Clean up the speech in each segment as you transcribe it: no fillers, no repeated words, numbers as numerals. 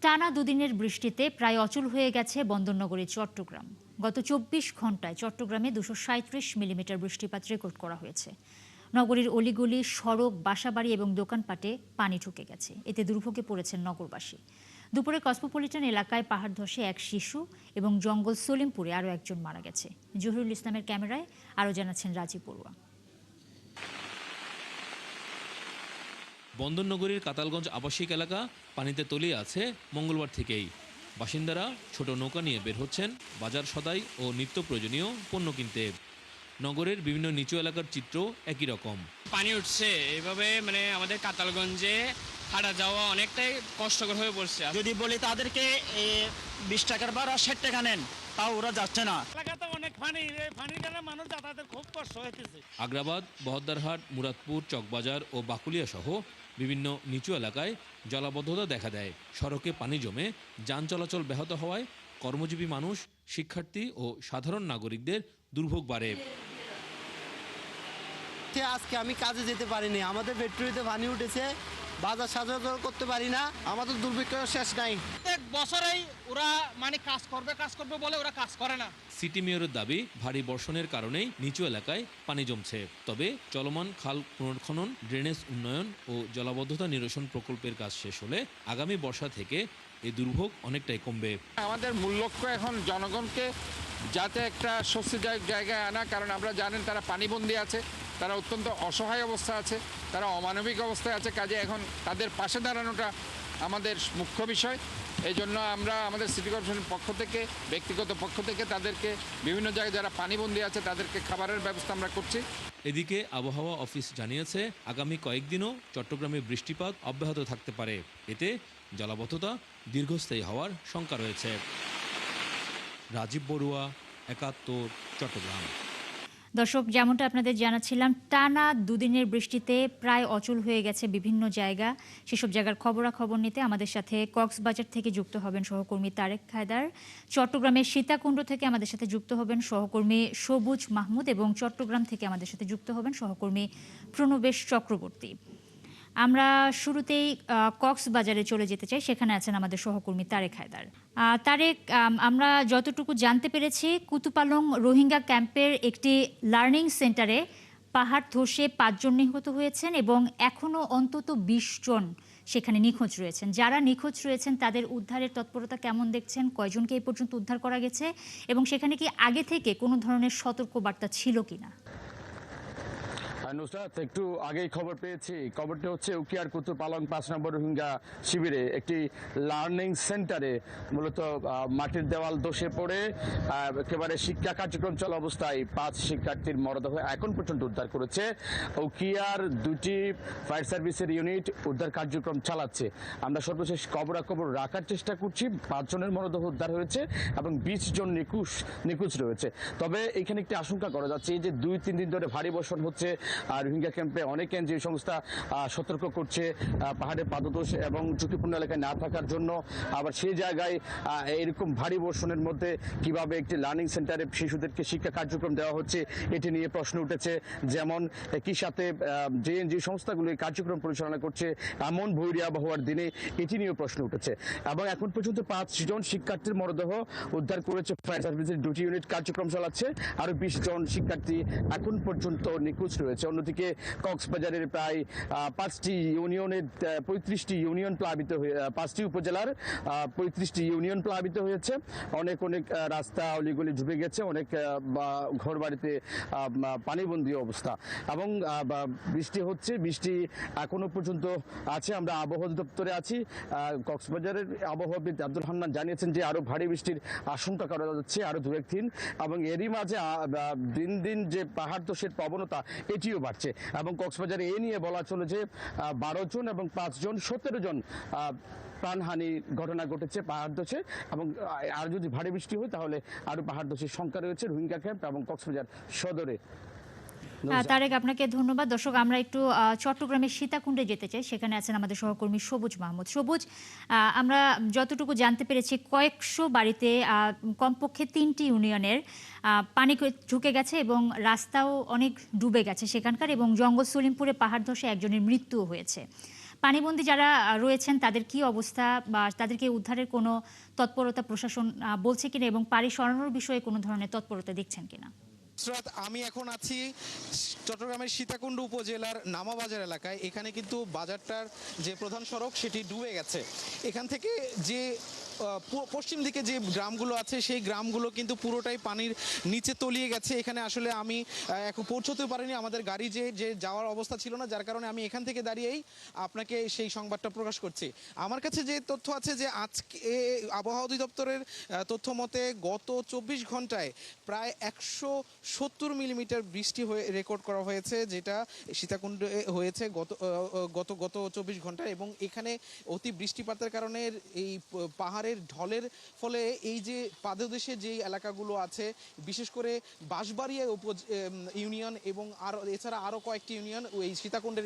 টানা দুদিনের বৃষ্টিতে প্রায় অচল হয়ে গেছে বন্দরনগরী চট্টগ্রাম। গত ২৪ ঘন্টায় চট্টগ্রামে ২৩৭ মিলিমিটার বৃষ্টিপাত রেকর্ড করা হয়েছে। নগরীর অলিগলি, সড়ক, বাসাবাড়ি এবং দোকানপাটে পানি ঢুকে গেছে। এতে দুর্ভোগে পড়েছেন নগরবাসী। দুপুরে কসমোপলিটন এলাকায় পাহাড় ধসে এক শিশু এবং জঙ্গল সলিমপুরে আরও একজন মারা গেছে। জহিরুল ইসলামের ক্যামেরায় আরও জানাচ্ছেন রাজীব বড়ুয়া। বন্দরনগরীর কাতালগঞ্জ আবাসিক এলাকা পানিতে তলিয়ে আছে মঙ্গলবার থেকেই। বাসিন্দারা ছোট নৌকা নিয়ে বের হচ্ছেন বাজার সদাই ও নিত্য প্রয়োজনীয় পণ্য কিনতে। নগরের বিভিন্ন নিচু এলাকার চিত্র একই রকম। পানি উঠছে এভাবে, আমাদের কাতালগঞ্জে হাঁটা যাওয়া অনেকটাই কষ্টকর হয়ে পড়ছে। যদি বলি তাদেরকে 20 টাকার বার 60 টাকা নেন, তাও ওরা যাচ্ছে না। এলাকাতে অনেক পানি, এই পানির কারণে মানুষ যাতায়াতের খুব কষ্ট হইতেছে। আগ্রাবাদ, বহদ্দারহাট, মুরাদপুর, চকবাজার ও বাকুলিয়া সহ বিভিন্ন নিচু এলাকায় জলাবদ্ধতা দেখা দেয়। সড়কে পানি জমে যান চলাচল ব্যাহত হওয়ায় কর্মজীবী মানুষ, শিক্ষার্থী ও সাধারণ নাগরিকদের দুর্ভোগ বাড়ে। আজকে আমি কাজে যেতে পারিনি, আমাদের ফ্যাক্টরিতে পানি উঠেছে, বাজার সাজাতে করতে পারি না, আমাদের দুর্ভিক্ষ শেষ নাই। এক বছরেই ওরা কাজ করবে বলে ওরা কাজ করে না। সিটি মেয়রের দাবি, ভারী বর্ষণের কারণেই নিচু এলাকায় পানি জমছে। তবে চলমান খাল পুনর্খনন, ড্রেনেজ উন্নয়ন ও জলাবদ্ধতা নিরসন প্রকল্পের কাজ শেষ হলে আগামী বর্ষা থেকে এই দুর্ভোগ অনেকটাই কমবে। আমাদের মূল লক্ষ্য এখন জনগণকে যাতে একটা স্বস্তিদায়ক জায়গায় আনা, কারণ আমরা জানেন তারা পানিবন্দী আছে, তারা অত্যন্ত অসহায় অবস্থা আছে, তারা অমানবিক অবস্থায় আছে। কাজে এখন তাদের পাশে দাঁড়ানোটা আমাদের মুখ্য বিষয়। এই জন্য আমরা আমাদের সিটি কর্পোরেশনের পক্ষ থেকে, ব্যক্তিগত পক্ষ থেকে তাদেরকে বিভিন্ন জায়গায় যারা পানিবন্দী আছে তাদেরকে খাবারের ব্যবস্থা আমরা করছি। এদিকে আবহাওয়া অফিস জানিয়েছে আগামী কয়েকদিনও চট্টগ্রামে বৃষ্টিপাত অব্যাহত থাকতে পারে। এতে জলাবদ্ধতা দীর্ঘস্থায়ী হওয়ার শঙ্কা রয়েছে। রাজীব বড়ুয়া, ৭১, চট্টগ্রাম। দর্শক, যেমনটা আপনাদের জানাচ্ছিলাম, টানা দুদিনের বৃষ্টিতে প্রায় অচল হয়ে গেছে বিভিন্ন জায়গা। সেসব জায়গার খবরাখবর নিতে আমাদের সাথে কক্সবাজার থেকে যুক্ত হবেন সহকর্মী তারেক হায়দার, চট্টগ্রামের সীতাকুণ্ড থেকে আমাদের সাথে যুক্ত হবেন সহকর্মী সবুজ মাহমুদ এবং চট্টগ্রাম থেকে আমাদের সাথে যুক্ত হবেন সহকর্মী প্রণবেশ চক্রবর্তী। আমরা শুরুতেই কক্সবাজারে চলে যেতে চাই, সেখানে আছেন আমাদের সহকর্মী তারেক হায়দার। তারেক, আমরা যতটুকু জানতে পেরেছি, কুতুপালং রোহিঙ্গা ক্যাম্পের একটি লার্নিং সেন্টারে পাহাড় ধসে 5 জন নিহত হয়েছেন এবং এখনও অন্তত 20 জন সেখানে নিখোঁজ রয়েছেন। যারা নিখোঁজ রয়েছেন তাদের উদ্ধারের তৎপরতা কেমন দেখছেন? কয়জনকে এই পর্যন্ত উদ্ধার করা গেছে এবং সেখানে কি আগে থেকে কোনো ধরনের সতর্কবার্তা ছিল কিনা? নুসরাত, একটু আগেই খবর পেয়েছি। খবরটি হচ্ছে উকিয়ার কুতুপালং 5 নম্বর রোহিঙ্গা শিবিরে একটি লার্নিং সেন্টারে মূলত মাটির দেওয়াল ধসে পড়ে একেবারে শিক্ষা কার্যক্রম চলা অবস্থায় 5 শিক্ষার্থীর মরদেহ এখন পর্যন্ত উদ্ধার করেছে। উকিয়ার 2টি ফায়ার সার্ভিসের ইউনিট উদ্ধার কার্যক্রম চালাচ্ছে। আমরা সর্বশেষ খবরাখবর রাখার চেষ্টা করছি। 5 জনের মরদেহ উদ্ধার হয়েছে এবং 20 জন নিখোঁজ রয়েছে। তবে এখানে একটি আশঙ্কা করা যাচ্ছে, এই যে 2-3 দিন ধরে ভারী বর্ষণ হচ্ছে, রোহিঙ্গা ক্যাম্পে অনেক এনজিও সংস্থা সতর্ক করছে পাহাড়ে পাদদেশ এবং ঝুঁকিপূর্ণ এলাকায় না থাকার জন্য। আবার সেই জায়গায় এরকম ভারী বর্ষণের মধ্যে কিভাবে একটি লার্নিং সেন্টারে শিশুদেরকে শিক্ষা কার্যক্রম দেওয়া হচ্ছে এটি নিয়ে প্রশ্ন উঠেছে। যেমন একই সাথে যে এনজিও সংস্থাগুলো এই কার্যক্রম পরিচালনা করছে এমন ভৈরী আবহাওয়ার দিনে এটি নিয়েও প্রশ্ন উঠেছে। এবং এখন পর্যন্ত 5 জন শিক্ষার্থীর মরদেহ উদ্ধার করেছে ফায়ার সার্ভিসের 2টি ইউনিট কার্যক্রম চালাচ্ছে। আরও 20 জন শিক্ষার্থী এখন পর্যন্ত নিখোঁজ রয়েছে। অন্যদিকে কক্সবাজারের প্রায় 5টি ইউনিয়নের 35টি ইউনিয়ন প্লাবিত হয়ে 5টি উপজেলার 35টি ইউনিয়ন প্লাবিত হয়েছে। অনেক রাস্তা অলিগলি ডুবে গেছে, অনেক ঘর বাড়িতে পানিবন্দী অবস্থা এবং বৃষ্টি হচ্ছে। বৃষ্টি এখনো পর্যন্ত আছে। আমরা আবহাওয়া দপ্তরে আছি। কক্সবাজারের আবহাওয়াবিদ আব্দুল হান্নান জানিয়েছেন যে আরো ভারী বৃষ্টির আশঙ্কা করা যাচ্ছে আরো 2-1 দিন এবং এরই মাঝে দিন দিন যে পাহাড় ধসের প্রবণতা এটিও বাড়ছে এবং কক্সবাজারে এই নিয়ে বলা চলে যে 12 জন এবং 5 জন 17 জন প্রাণহানির ঘটনা ঘটেছে পাহাড় ধসে। এবং আর যদি ভারী বৃষ্টি হয় তাহলে আরো পাহাড় ধসের সংখ্যা রয়েছে রোহিঙ্গা ক্যাম্প এবং কক্সবাজার সদরে। তারেক, আপনাকে ধন্যবাদ। দর্শক, আমরা একটু চট্টগ্রামের সীতাকুণ্ডে যেতে চাই, সেখানে আছেন আমাদের সহকর্মী সবুজ মাহমুদ। সবুজ, আমরা যতটুকু জানতে পেরেছি কয়েকশো বাড়িতে কমপক্ষে 3টি ইউনিয়নের পানি ঢুকে গেছে এবং রাস্তাও অনেক ডুবে গেছে সেখানকার, এবং জঙ্গল সলিমপুরে পাহাড় ধসে একজনের মৃত্যুও হয়েছে। পানিবন্দী যারা রয়েছেন তাদের কি অবস্থা বা তাদেরকে উদ্ধারের কোনো তৎপরতা প্রশাসন বলছে কিনা এবং পানি সরানোর বিষয়ে কোনো ধরনের তৎপরতা দেখছেন কিনা? নুসরাত, আমি এখন আছি চট্টগ্রামের সীতাকুণ্ড উপজেলার নামাবাজার এলাকায়। এখানে কিন্তু বাজারটার যে প্রধান সড়ক সেটি ডুবে গেছে। এখান থেকে যে পশ্চিম দিকে যে গ্রামগুলো আছে সেই গ্রামগুলো কিন্তু পুরোটাই পানির নিচে তলিয়ে গেছে। এখানে আসলে আমি এখন পৌঁছতে পারিনি, আমাদের গাড়ি যে যাওয়ার অবস্থা ছিল না, যার কারণে আমি এখান থেকে দাঁড়িয়েই আপনাকে সেই সংবাদটা প্রকাশ করছি। আমার কাছে যে তথ্য আছে যে আজকে আবহাওয়া অধিদপ্তরের তথ্য মতে গত 24 ঘন্টায় প্রায় 170 মিলিমিটার বৃষ্টি রেকর্ড করা হয়েছে, যেটা সীতাকুণ্ডে হয়েছে গত 24 ঘন্টায়। এবং এখানে অতি বৃষ্টিপাতের কারণে এই পাহাড়ের ঢলের ফলে এই যে পাদদেশে যেই এলাকাগুলো আছে, বিশেষ করে বাঁশবাড়িয়া ইউনিয়ন এবং এছাড়া আরও কয়েকটি ইউনিয়ন এই সীতাকুণ্ডের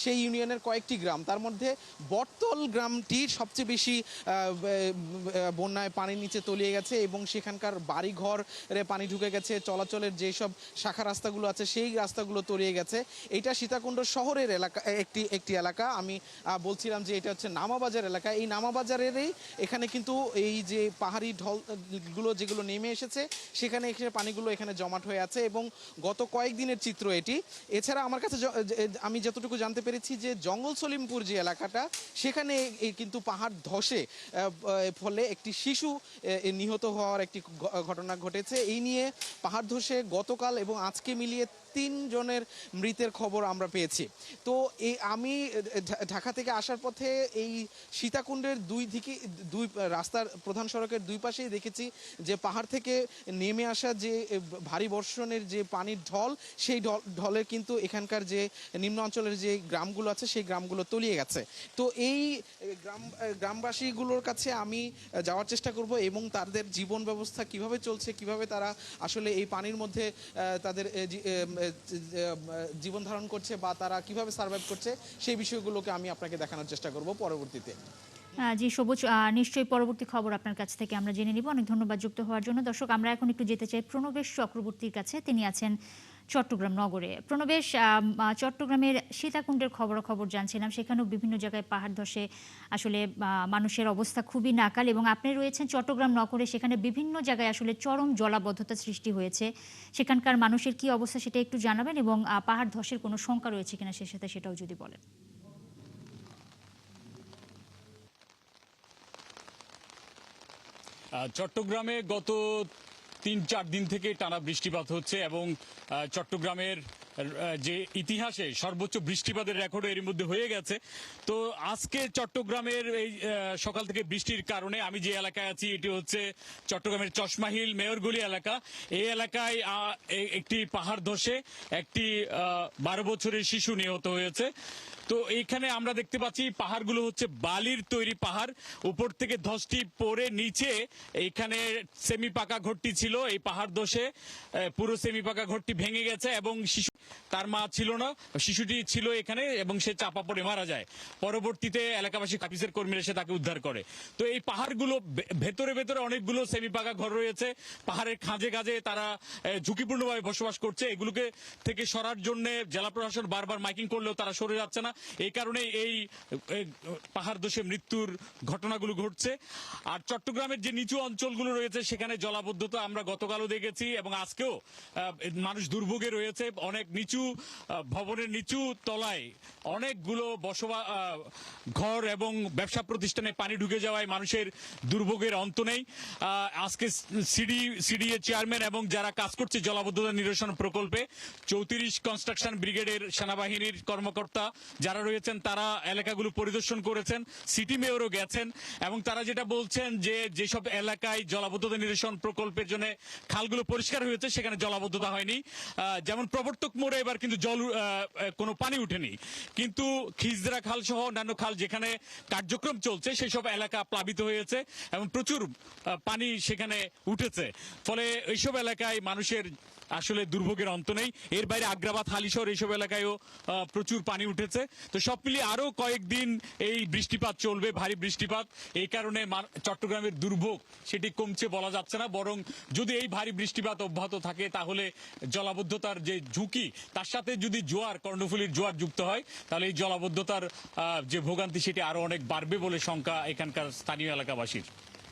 সেই ইউনিয়নের কয়েকটি গ্রাম, তার মধ্যে বটতল গ্রামটি সবচেয়ে বেশি বন্যায় পানির নিচে তলিয়ে গেছে এবং সেখানকার বাড়িঘরে পানি ঢুকে গেছে। চলাচলের যেসব শাখা রাস্তাগুলো আছে সেই রাস্তাগুলো তলিয়ে গেছে। এটা সীতাকুণ্ড শহরের এলাকা, একটি এলাকা। আমি বলছিলাম যে এটা হচ্ছে নামাবাজার এলাকা। এই নামাবাজারেরই এখানে কিন্তু এই যে পাহাড়ি ঢলগুলো যেগুলো নেমে এসেছে সেখানে এসে পানিগুলো এখানে জমাট হয়ে আছে এবং গত কয়েকদিনের চিত্র এটি। এছাড়া আমার কাছে আমি যতটুকু জানতে পেরেছি যে জঙ্গল সলিমপুর যে এলাকাটা, সেখানে কিন্তু পাহাড় ধসে ফলে একটি শিশু নিহত হওয়ার একটি ঘটনা ঘটেছে। এই নিয়ে পাহাড় ধসে গতকাল এবং আজকে মিলিয়ে 3 জনের মৃতের খবর আমরা পেয়েছি। তো আমি ঢাকা থেকে আসার পথে এই সীতাকুণ্ডের দুই রাস্তার প্রধান সড়কের দুই পাশেই দেখেছি যে পাহাড় থেকে নেমে আসা যে ভারী বর্ষণের যে পানির ঢল, সেই ঢলের কিন্তু এখানকার যে নিম্ন অঞ্চলের যে গ্রামগুলো আছে সেই গ্রামগুলো তলিয়ে গেছে। তো এই গ্রামবাসীগুলোর কাছে আমি যাওয়ার চেষ্টা করব এবং তাদের জীবন ব্যবস্থা কিভাবে চলছে, কিভাবে তারা আসলে এই পানির মধ্যে তাদের জীবন ধারণ করছে বা তারা কিভাবে সার্ভাইভ করছে, সেই বিষয়গুলোকে আমি আপনাকে দেখানোর চেষ্টা করব পরবর্তীতে। জি সবুজ, নিশ্চয়ই পরবর্তী খবর আপনার কাছ থেকে আমরা জেনে নিব। অনেক ধন্যবাদ যুক্ত হওয়ার জন্য। দর্শক, আমরা এখন একটু যেতে চাই প্রণবেশ চক্রবর্তীর কাছে। তিনি আছেন চট্টগ্রাম নগরে। প্রণবেশ, চট্টগ্রামের সীতাকুণ্ডের খবরাখবর জানছিলাম, সেখানেও বিভিন্ন জায়গায় পাহাড় ধসে আসলে মানুষের অবস্থা খুবই নাকাল এবং আপনি রয়েছেন চট্টগ্রাম নগরে, সেখানে বিভিন্ন জায়গায় আসলে চরম জলাবদ্ধতা সৃষ্টি হয়েছে। সেখানকার মানুষের কি অবস্থা সেটা একটু জানাবেন এবং পাহাড় ধসের কোনো শঙ্কা রয়েছে কিনা সে সাথে সেটাও যদি বলেন। চট্টগ্রামে গত 3-4 দিন থেকে টানা বৃষ্টিপাত হচ্ছে এবং চট্টগ্রামের যে ইতিহাসে সর্বোচ্চ বৃষ্টিপাতের রেকর্ড এর মধ্যে হয়ে গেছে। তো আজকে চট্টগ্রামের এই সকাল থেকে বৃষ্টির কারণে আমি যে এলাকায় আছি এটি হচ্ছে চট্টগ্রামের চশমাহিল মেয়রগলি এলাকা। এই এলাকায় একটি পাহাড় ধসে একটি 12 বছরের শিশু নিহত হয়েছে। তো এইখানে আমরা দেখতে পাচ্ছি পাহাড়গুলো হচ্ছে বালির তৈরি পাহাড়, উপর থেকে ধসটি পড়ে নিচে এইখানে সেমি পাকা ঘরটি ছিল, এই পাহাড় ধসে পুরো সেমি পাকা ঘরটি ভেঙে গেছে এবং শিশু, তার মা ছিল না, শিশুটি ছিল এখানে এবং সে চাপা পড়ে মারা যায়। পরবর্তীতে এলাকাবাসী অফিসের কর্মীরা এসে তাকে উদ্ধার করে। তো এই পাহাড়গুলো ভেতরে ভেতরে অনেকগুলো সেমি পাকা ঘর রয়েছে, পাহাড়ের খাঁজে খাঁজে তারা ঝুঁকিপূর্ণভাবে বসবাস করছে। এগুলোকে থেকে সরার জন্য জেলা প্রশাসন বারবার মাইকিং করলেও তারা সরে যাচ্ছে না। এই কারণে এই পাহাড় ধসে মৃত্যুর ঘটনাগুলো ঘটছে। আর চট্টগ্রামের যে নিচু অঞ্চলগুলো রয়েছে সেখানে জলাবদ্ধতা আমরা গতকালও দেখেছি এবং আজকেও মানুষ দুর্ভোগে রয়েছে। অনেক নিচু ভবনের নিচু তলায় অনেকগুলো ঘর এবং ব্যবসা প্রতিষ্ঠানে পানি ঢুকে যাওয়ায় মানুষের দুর্ভোগের অন্ত নেই। আজকে সিডিএ চেয়ারম্যান এবং যারা কাজ করছে জলাবদ্ধতা নিরসন প্রকল্পে 34 কনস্ট্রাকশন ব্রিগেডের সেনাবাহিনীর কর্মকর্তা যারা রয়েছেন তারা এলাকাগুলো পরিদর্শন করেছেন, সিটি মেয়রও গেছেন এবং তারা যেটা বলছেন যে যেসব এলাকায় জলাবদ্ধতা নিরসন প্রকল্পের জন্য খালগুলো পরিষ্কার হয়েছে সেখানে জলাবদ্ধতা হয়নি। যেমন প্রবর্তক মোড়ে এবার কিন্তু কোনো পানি উঠেনি, কিন্তু খিজরা খাল সহ অন্যান্য খাল যেখানে কার্যক্রম চলছে সেসব এলাকা প্লাবিত হয়েছে এবং প্রচুর পানি সেখানে উঠেছে। ফলে এইসব এলাকায় মানুষের আসলে দুর্ভোগের অন্ত নেই। এর বাইরে আগ্রাবাদ, হালিশহর এইসব এলাকায়ও প্রচুর পানি উঠেছে। তো সব মিলিয়ে আরো কয়েকদিন এই বৃষ্টিপাত চলবে, ভারী বৃষ্টিপাত। এই কারণে চট্টগ্রামের দুর্ভোগ সেটি কমছে বলা যাচ্ছে না, বরং যদি এই ভারী বৃষ্টিপাত অব্যাহত থাকে তাহলে জলাবদ্ধতার যে ঝুঁকি তার সাথে যদি কর্ণফুলীর জোয়ার যুক্ত হয় তাহলে এই জলাবদ্ধতার যে ভোগান্তি সেটি আরো অনেক বাড়বে বলে শঙ্কা এখানকার স্থানীয় এলাকাবাসীর।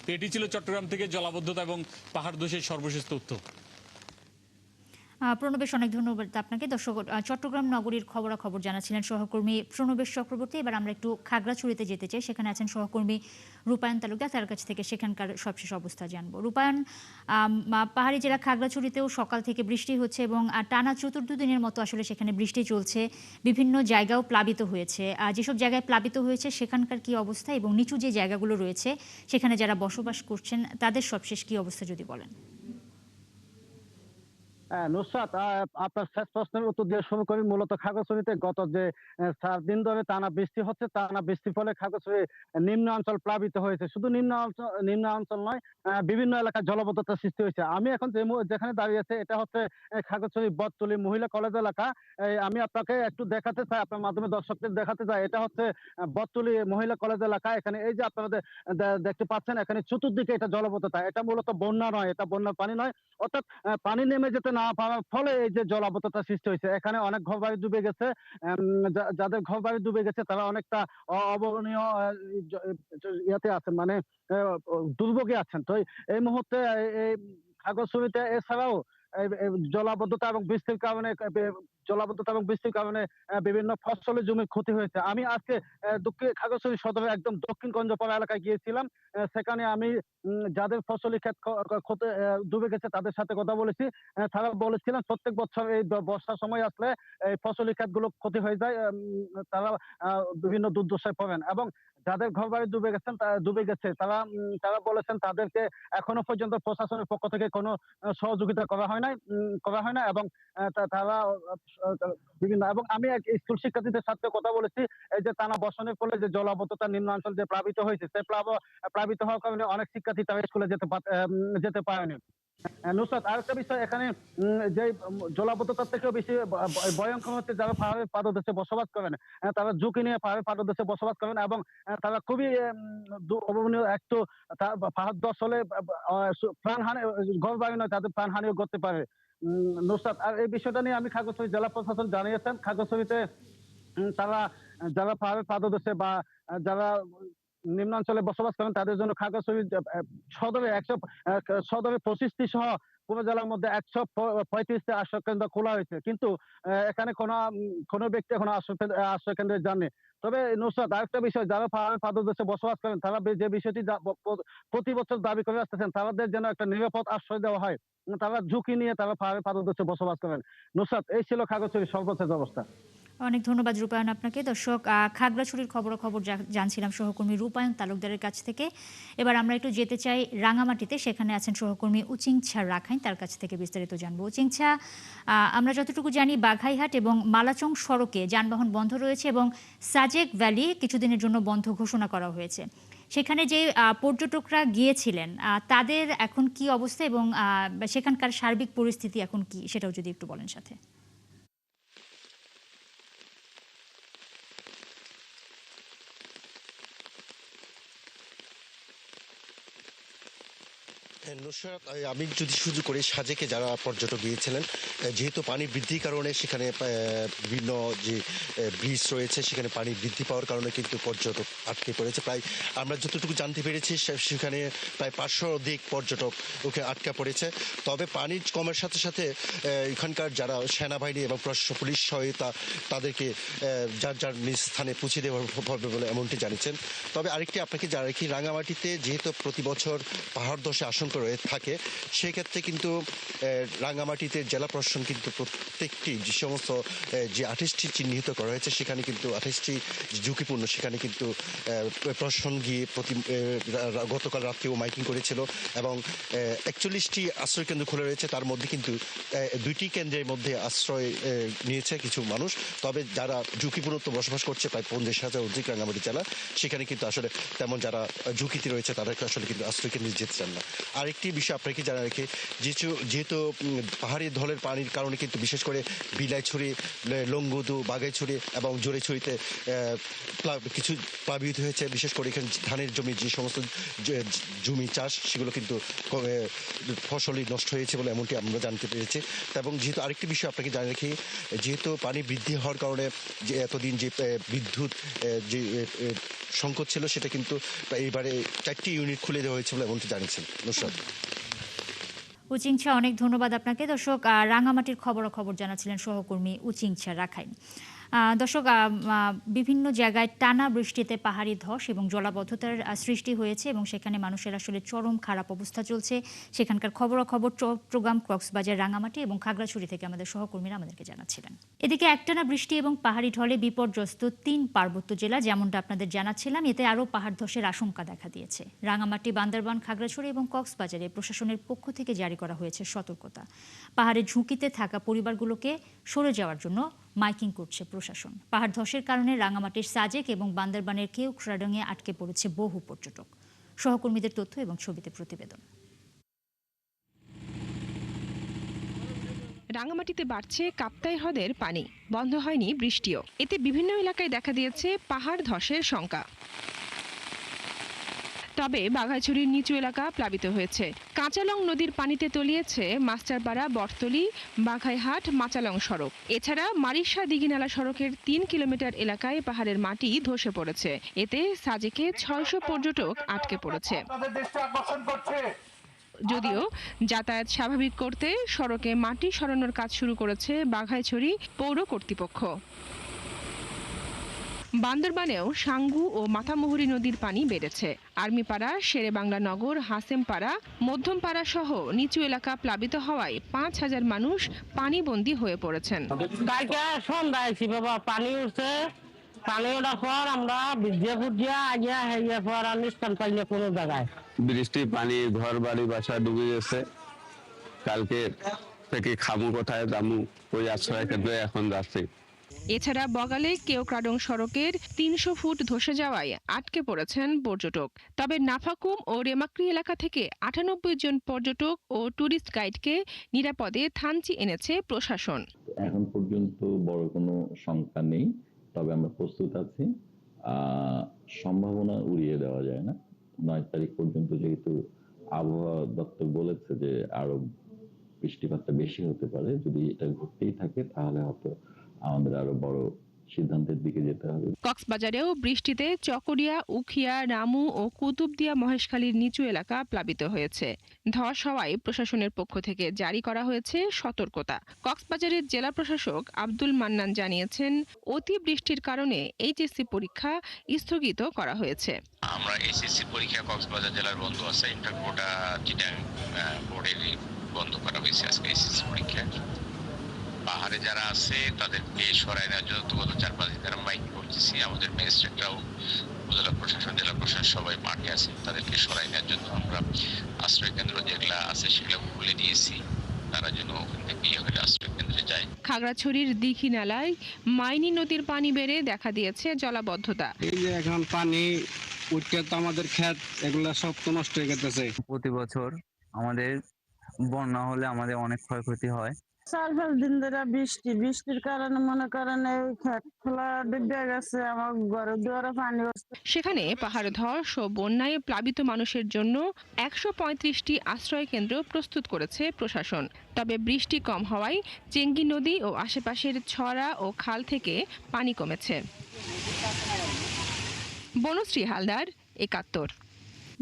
তো এটি ছিল চট্টগ্রাম থেকে জলাবদ্ধতা এবং পাহাড় ধসের সর্বশেষ তথ্য। প্রণবেশ, অনেক ধন্যবাদ আপনাকে। দর্শক, চট্টগ্রাম নগরীর খবরাখবর জানাচ্ছিলেন সহকর্মী প্রণবেশ চক্রবর্তী। এবার আমরা একটু খাগড়াছড়িতে যেতে চাই, সেখানে আছেন সহকর্মী রূপায়ণ তালুকদার, তার কাছ থেকে সেখানকার সবশেষ অবস্থা জানবো। রূপায়ণ, পাহাড়ি জেলা খাগড়াছড়িতেও সকাল থেকে বৃষ্টি হচ্ছে এবং টানা চতুর্থ দিনের মতো আসলে সেখানে বৃষ্টি চলছে, বিভিন্ন জায়গাও প্লাবিত হয়েছে। যেসব জায়গায় প্লাবিত হয়েছে সেখানকার কি অবস্থা এবং নিচু যে জায়গাগুলো রয়েছে সেখানে যারা বসবাস করছেন তাদের সবশেষ কি অবস্থা যদি বলেন। নুসরাত, আপনার শেষ প্রশ্নের উত্তর দিয়ে শুরু করি। মূলত খাগড়াছড়িতে গত যে 4 দিন ধরে টানা বৃষ্টি হচ্ছে, টানা বৃষ্টির ফলে খাগড়াছড়ি নিম্ন অঞ্চল প্লাবিত হয়েছে। শুধু নিম্ন অঞ্চল নয়, বিভিন্ন এলাকায় জলাবদ্ধতার সৃষ্টি হয়েছে। আমি এখন যেখানে দাঁড়িয়ে আছে এটা হচ্ছে খাগড়াছড়ি বটতলী মহিলা কলেজ এলাকা। আমি আপনাকে একটু দেখাতে চাই, আপনার মাধ্যমে দর্শকদের দেখাতে চাই। এটা হচ্ছে বটতলী মহিলা কলেজ এলাকা। এখানে এই যে আপনারা দেখতে পাচ্ছেন, এখানে চতুর্দিকে এটা জলাবদ্ধতা। এটা মূলত বন্যা নয়, এটা বন্যার পানি নয়, অর্থাৎ পানি নেমে যেতে না পারার ফলে এই যে জলাবদ্ধতা সৃষ্টি হয়েছে। এখানে অনেক ঘরবাড়ি ডুবে গেছে। যাদের ঘরবাড়ি ডুবে গেছে তারা অনেকটা অবর্ণনীয় ইয়াতে আছেন, মানে দুর্ভোগে আছেন। তো এই মুহূর্তে এই খাগড়াছড়িতে এছাড়াও জলাবদ্ধতা এবং বৃষ্টির কারণে বিভিন্ন ফসলের জমি ক্ষতি হয়েছে। আমি আজকে খাগড়াছড়ি সদরের একদম দক্ষিণ গঞ্জপাড়া এলাকায় গিয়েছিলাম। সেখানে আমি যাদের ফসলি ক্ষেত ডুবে গেছে তাদের সাথে কথা বলেছি। তারা বলেছিলেন প্রত্যেক বছর এই বর্ষার সময় আসলে এই ফসলি ক্ষেতগুলো ক্ষতি হয়ে যায়, তারা বিভিন্ন দুর্দশায় পড়েন। এবং যাদের ঘর বাড়ি ডুবে গেছে তারা বলেছেন তাদেরকে এখনো পর্যন্ত প্রশাসনের পক্ষ থেকে কোনো সহযোগিতা করা হয় না এবং তারা বিভিন্ন, এবং আমি এক স্কুল শিক্ষার্থীদের সাথে কথা বলেছি। এই যে টানা বর্ষণের ফলে যে জলাবদ্ধতা নিম্নাঞ্চল যে প্লাবিত হয়েছে, সেই প্লাবিত হওয়ার কারণে অনেক শিক্ষার্থী তারা স্কুলে যেতে পারেনি। নুসরাত, আরেকটা বিষয়, এখানে যে জলাবদ্ধতার থেকেও বেশি ভয়ঙ্কর হচ্ছে যারা পাহাড়ের পাদদেশে বসবাস করেন। তারা ঝুঁকি নিয়ে পাহাড়ের পাদদেশে বসবাস করেন এবং তারা খুবই অভাবনীয়। একটু পাহাড় ধস হলে প্রাণহানি, ঘর বাড়ি নয়, তাদের প্রাণহানিও করতে পারে। নুসরাত, আর এই বিষয়টা নিয়ে আমি খাগড়াছড়ি জেলা প্রশাসন জানিয়েছেন। খাগড়াছড়িতে তারা যারা পাহাড়ের পাদদেশে বা যারা নিম্নাঞ্চলে বসবাস করেন তাদের জন্য খাগড়াছড়ি সদরে 25টি সহ উপজেলার মধ্যে 135টি আশ্রয় কেন্দ্র খোলা হয়েছে, কিন্তু এখানে কোনো ব্যক্তি এখন আশ্রয় কেন্দ্রে যাননি। তবে নুসরাত, আরেকটা বিষয়, যারা পাহাড়ের পাদদেশে বসবাস করেন তারা যে বিষয়টি প্রতি বছর দাবি করে আসতেছেন, তাদের যেন একটা নিরাপদ আশ্রয় দেওয়া হয়। তারা ঝুঁকি নিয়ে তারা পাহাড়ের পাদদেশে বসবাস করেন। নুসরাত, এই ছিল খাগড়াছড়ির সর্বশেষ অবস্থা। অনেক ধন্যবাদ রূপায়ণ আপনাকে। দর্শক, খাগড়াছড়ির খবরাখবর জানছিলাম সহকর্মী রূপায়ণ তালুকদারের কাছ থেকে। এবার আমরা একটু যেতে চাই রাঙামাটিতে, সেখানে আছেন সহকর্মী উচিংছা রাখাইন, তার কাছ থেকে বিস্তারিত জানবো। উচিংছা, আমরা যতটুকু জানি বাঘাইহাট এবং মালাচং সড়কে যানবাহন বন্ধ রয়েছে এবং সাজেক ভ্যালি কিছুদিনের জন্য বন্ধ ঘোষণা করা হয়েছে। সেখানে যে পর্যটকরা গিয়েছিলেন তাদের এখন কি অবস্থা এবং সেখানকার সার্বিক পরিস্থিতি এখন কি, সেটাও যদি একটু বলেন সাথে। নুসরাত, আমি যদি শুরু করি সাজেকে যারা পর্যটক গিয়েছিলেন, যেহেতু পানি বৃদ্ধির কারণে সেখানে বিভিন্ন যে ব্রিজ রয়েছে সেখানে পানি বৃদ্ধি পাওয়ার কারণে কিন্তু পর্যটক আটকে পড়েছে। প্রায় আমরা যতটুকু জানতে পেরেছি সেখানে প্রায় 500 অধিক পর্যটক ওকে আটকা পড়েছে। তবে পানি কমের সাথে সাথে এখানকার যারা সেনাবাহিনী এবং পুলিশ সহায়তা তাদেরকে যার নিজ স্থানে পৌঁছে দেওয়া হবে বলে এমনটি জানিয়েছেন। তবে আরেকটি আপনাকে জানাই কি, রাঙামাটিতে যেহেতু প্রতি বছর পাহাড় ধসে আশঙ্কা রয়ে থাকে, সেক্ষেত্রে কিন্তু রাঙামাটিতে জেলা প্রশাসন কিন্তু প্রত্যেকটি যে সমস্ত যে 28টি চিহ্নিত করা হয়েছে সেখানে কিন্তু 28টি ঝুঁকিপূর্ণ, সেখানে কিন্তু প্রশাসন গিয়ে গতকাল রাত্রেও মাইকিং করেছিল এবং 41টি আশ্রয় কেন্দ্র খোলা রয়েছে। তার মধ্যে কিন্তু 2টি কেন্দ্রের মধ্যে আশ্রয় নিয়েছে কিছু মানুষ। তবে যারা ঝুঁকিপূর্ণ বসবাস করছে প্রায় 50,000 অধিক রাঙামাটি জেলা, সেখানে কিন্তু আসলে তেমন যারা ঝুঁকিতে রয়েছে তাদেরকে আসলে কিন্তু আশ্রয় কেন্দ্রে যেতে চান না। আর আরেকটি বিষয় আপনাকে জানা রেখে যেহেতু পাহাড়ি ঢলের পানির কারণে কিন্তু বিশেষ করে বিলাইছড়ি, লংগদু, বাগাইছড়ি এবং জোরেছড়িতে কিছু প্লাবিত হয়েছে। বিশেষ করে এখানে ধানের জমি, যে সমস্ত জমি চাষ, সেগুলো কিন্তু ফসলই নষ্ট হয়েছে বলে এমনটি আমরা জানতে পেরেছি। এবং যেহেতু আরেকটি বিষয় আপনাকে জানা রেখে, যেহেতু পানি বৃদ্ধি হওয়ার কারণে যে এতদিন যে বিদ্যুৎ যে সংকট ছিল, সেটা কিন্তু এইবারে 4টি ইউনিট খুলে দেওয়া হয়েছে বলে এমনটি জানিয়েছেন নুসরাত। উচিংছা, অনেক ধন্যবাদ আপনাকে। দর্শক, রাঙামাটির খবরাখবর জানাচ্ছিলেন সহকর্মী উচিংছা রাখাইন। দর্শক, বিভিন্ন জায়গায় টানা বৃষ্টিতে পাহাড়ি ধস এবং জলাবদ্ধতার সৃষ্টি হয়েছে এবং সেখানে মানুষের আসলে চরম খারাপ অবস্থা চলছে। সেখানকার খবরাখবর চট্টগ্রাম, কক্সবাজার, রাঙামাটি এবং খাগড়াছড়ি থেকে আমাদের সহকর্মীরা আমাদেরকে জানাচ্ছিলেন। এদিকে একটানা বৃষ্টি এবং পাহাড়ি ঢলে বিপর্যস্ত 3 পার্বত্য জেলা, যেমনটা আপনাদের জানাচ্ছিলাম। এতে আরও পাহাড় ধসের আশঙ্কা দেখা দিয়েছে। রাঙামাটি, বান্দরবান, খাগড়াছড়ি এবং কক্সবাজারে প্রশাসনের পক্ষ থেকে জারি করা হয়েছে সতর্কতা। পাহাড়ের ঝুঁকিতে থাকা পরিবারগুলোকে সরে যাওয়ার জন্য মাইকিং করছে প্রশাসন। পাহাড় ধসের কারণে রাঙামাটির সাজেক এবং বান্দরবানের কেওক্রাডাঙে আটকে পড়েছে বহু পর্যটক। সহকর্মীদের তথ্য এবং ছবিতে প্রতিবেদন। রাঙামাটিতে বাড়ছে কাপ্তাই হ্রদের পানি, বন্ধ হয়নি বৃষ্টিও। এতে বিভিন্ন এলাকায় দেখা দিয়েছে পাহাড় ধসের শঙ্কা। তবে বাঘাইছড়ির নিচু এলাকা প্লাবিত হয়েছে। কাঁচালং নদীর পানিতে তলিয়েছে মাস্টারপাড়া, বটতলি, বাঘাইহাট, মাচালং সড়ক। এছাড়া মারিশা দিঘিনালা সড়কের 3 কিলোমিটার এলাকায় পাহাড়ের মাটি ধসে পড়েছে। এতে সাজেকে 600 পর্যটক আটকে পড়েছে। যদিও যাতায়াত স্বাভাবিক করতে সড়কে মাটি সরানোর কাজ শুরু করেছে বাঘাইছড়ি পৌর কর্তৃপক্ষ। বান্দরবানেও সাঙ্গু ও মাথামুহুরী নদীর পানি বেড়েছে। আর্মিপাড়া, শেরেবাংলা নগর, হাসেমপাড়া, মধ্যমপাড়া সহ নিচু এলাকা প্লাবিত হওয়ায় 5000 মানুষ পানিবন্দী হয়ে পড়েছেন। সন্ধ্যায় বাবা পানি উঠছে, পানি ওঠার পর আমরা নিস্তান পাইলে কোনো জায়গায় বৃষ্টি পানি ঘর বাড়ি বাসা ডুবে গেছে। কালকে থেকে খামু কোথায় দামু, ওই আশ্রয় কেন্দ্রে এখন যাচ্ছি। এছাড়া বগালে কেওক্রাডং সড়কের 300 ফুট ধসে যাওয়ায় আটকে পড়েছেন পর্যটক। তবে নাফাকুম ও রেমাক্রি এলাকা থেকে 98 জন পর্যটক ও টুরিস্ট গাইডকে নিরাপদে থানচি এনেছে প্রশাসন। এখন পর্যন্ত বড় কোনো শঙ্কা নেই, তবে আমরা প্রস্তুত আছি। সম্ভাবনা উড়িয়ে দেওয়া যায় না। 9 তারিখ পর্যন্ত যেহেতু আবহাওয়া দপ্তর বলেছে যে আরো বৃষ্টিপাতটা বেশি হতে পারে, যদি এটা ঘটতেই থাকে তাহলে হয়তো আমাদের আরো বড় সিদ্ধান্তের দিকে যেতে হবে। কক্সবাজারেও বৃষ্টিতে চকরিয়া, উখিয়া, রামু ও কুতুবদিয়া মহেশখালীর নিচু এলাকা প্লাবিত হয়েছে। ধস হওয়ায় প্রশাসনের পক্ষ থেকে জারি করা হয়েছে সতর্কতা। কক্সবাজারের জেলা প্রশাসক আব্দুল মান্নান জানিয়েছেন, অতি বৃষ্টির কারণে এইচএসসি পরীক্ষা স্থগিত করা হয়েছে। আমরা এইচএসসি পরীক্ষা কক্সবাজার জেলার বন্ধ আছে, ইন্টারকোটা চিটাং বোর্ডের বন্ধ করা হয়েছে আজকে এইচএসসি পরীক্ষা। পাহাড়ে যারা আছে তাদেরকে সরাই নেওয়ার জন্য গত 4-5 দিন তারা মাইক করতেছি। আমাদের ম্যাজিস্ট্রেটরাও, জেলা প্রশাসন সবাই মাঠে আছে। তাদেরকে সরাই নেওয়ার জন্য আমরা আশ্রয় কেন্দ্র যেগুলা আছে সেগুলো খুলে দিয়েছি, তারা যেন ওখান থেকে আশ্রয় কেন্দ্রে যায়। খাগড়াছড়ির দিঘি নালায় মাইনি নদীর পানি বেড়ে দেখা দিয়েছে জলাবদ্ধতা। এই যে এখন পানি উঠতে তো আমাদের ক্ষেত এগুলা সব তো নষ্ট হয়ে গেছে। প্রতি বছর আমাদের বন্যা হলে আমাদের অনেক ক্ষয়ক্ষতি হয়। 4-5 দিন ধরে বৃষ্টির কারণে মনে করেন এই ক্ষেত খোলা ডুবে গেছে, আমার ঘরে দুয়ারে পানি। সেখানে পাহাড় ধস ও বন্যায় প্লাবিত মানুষের জন্য 135টি আশ্রয় কেন্দ্র প্রস্তুত করেছে প্রশাসন। তবে বৃষ্টি কম হওয়ায় চেঙ্গি নদী ও আশেপাশের ছড়া ও খাল থেকে পানি কমেছে। বনশ্রী হালদার, 71।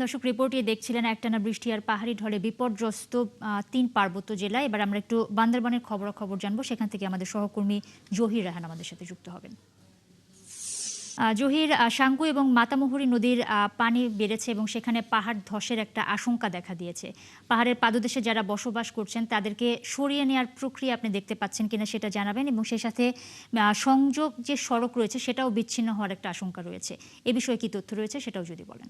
দর্শক, রিপোর্টে দেখছিলেন একটানা বৃষ্টি আর পাহাড়ি ঢলে বিপর্যস্ত 3 পার্বত্য জেলা। এবার আমরা একটু বান্দরবানের খবরাখবর জানবো। সেখান থেকে আমাদের সহকর্মী জহির রাহান আমাদের সাথে যুক্ত হবেন। জহির, সাঙ্গু এবং মাতামুহুরী নদীর পানি বেড়েছে এবং সেখানে পাহাড় ধসের একটা আশঙ্কা দেখা দিয়েছে। পাহাড়ের পাদদেশে যারা বসবাস করছেন তাদেরকে সরিয়ে নেওয়ার প্রক্রিয়া আপনি দেখতে পাচ্ছেন কিনা সেটা জানাবেন, এবং সেই সাথে সংযোগ যে সড়ক রয়েছে সেটাও বিচ্ছিন্ন হওয়ার একটা আশঙ্কা রয়েছে। এ বিষয়ে কি তথ্য রয়েছে সেটাও যদি বলেন।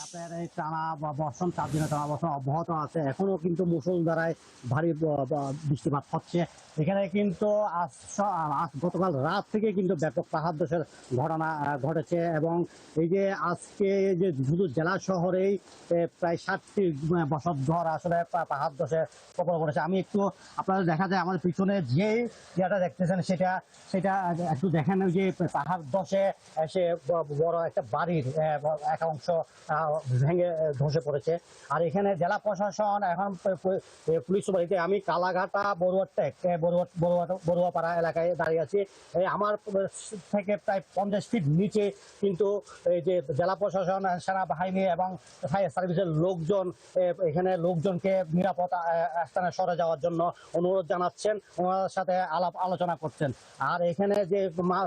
আপনার এই টানা বা বর্ষণ 4 দিনের টানা বর্ষণ অব্যাহত আছে। এখনো কিন্তু মুষলধারায় ভারী বৃষ্টিপাত হচ্ছে। এখানে কিন্তু গতকাল রাত থেকে কিন্তু ব্যাপক পাহাড় ধসের ঘটনা ঘটেছে। এবং এই যে আজকে যে শুধু জেলা শহরেই প্রায় 60টি বসতঘর আসলে পাহাড় ধসে কবলে পড়েছে। আমি একটু আপনাদের দেখা যায় আমার পিছনে যে যেটা দেখতেছেন সেটা একটু দেখেন, ওই যে পাহাড় ধসে সে বড় একটা বাড়ির এক অংশ ভেঙে ধসে পড়েছে। আর এখানে জেলা প্রশাসন এখন পুলিশ বাড়িতে, আমি কালাঘাটা বড়ুয়াপাড়া এলাকায় দাঁড়িয়ে আছি। আমার থেকে প্রায় 50 ফিট নিচে কিন্তু এই যে জেলা প্রশাসন, সেনাবাহিনী এবং ফায়ার সার্ভিসের লোকজন এখানে লোকজনকে নিরাপদ স্থানে সরে যাওয়ার জন্য অনুরোধ জানাচ্ছেন, ওনার সাথে আলাপ আলোচনা করছেন। আর এখানে যে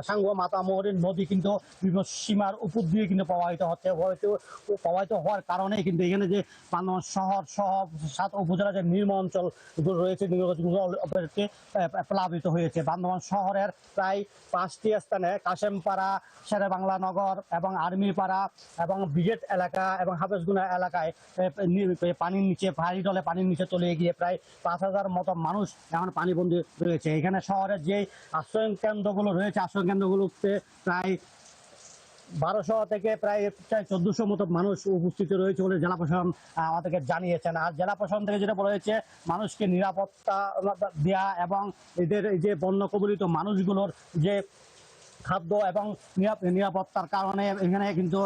সাঙ্গু মাতামুহুরী নদী কিন্তু বিভিন্ন সীমার উপর দিয়ে কিন্তু প্রবাহিত হচ্ছে। প্রবাহিত হওয়ার কারণে কিন্তু এখানে যে বান্দরবান শহর সহ 7 উপজেলা যে নিম্ন অঞ্চল রয়েছে প্লাবিত হয়েছে। বান্দরবান শহরের প্রায় 5টি স্থানে কাশেমপাড়া, শেরে বাংলা নগর এবং আর্মিপাড়া এবং ব্রিগেড এলাকা এবং হাফেজগুনা এলাকায় পানির নিচে, ভারী জলে পানির নিচে চলে গিয়ে প্রায় 5000 মতো মানুষ এখন পানিবন্দী রয়েছে। এখানে শহরের যে আশ্রয় কেন্দ্রগুলো রয়েছে, আশ্রয় কেন্দ্রগুলোতে প্রায় 1200 থেকে প্রায় 1400 মতো মানুষ উপস্থিত রয়েছে বলে জেলা প্রশাসন আমাদেরকে জানিয়েছেন। আর জেলা প্রশাসন থেকে যেটা বলা হয়েছে, মানুষকে নিরাপত্তা দেওয়া এবং এদের যে বন্যা কবলিত মানুষগুলোর যে খাদ্য এবং নিরাপত্তার কারণে এখানে কিন্তু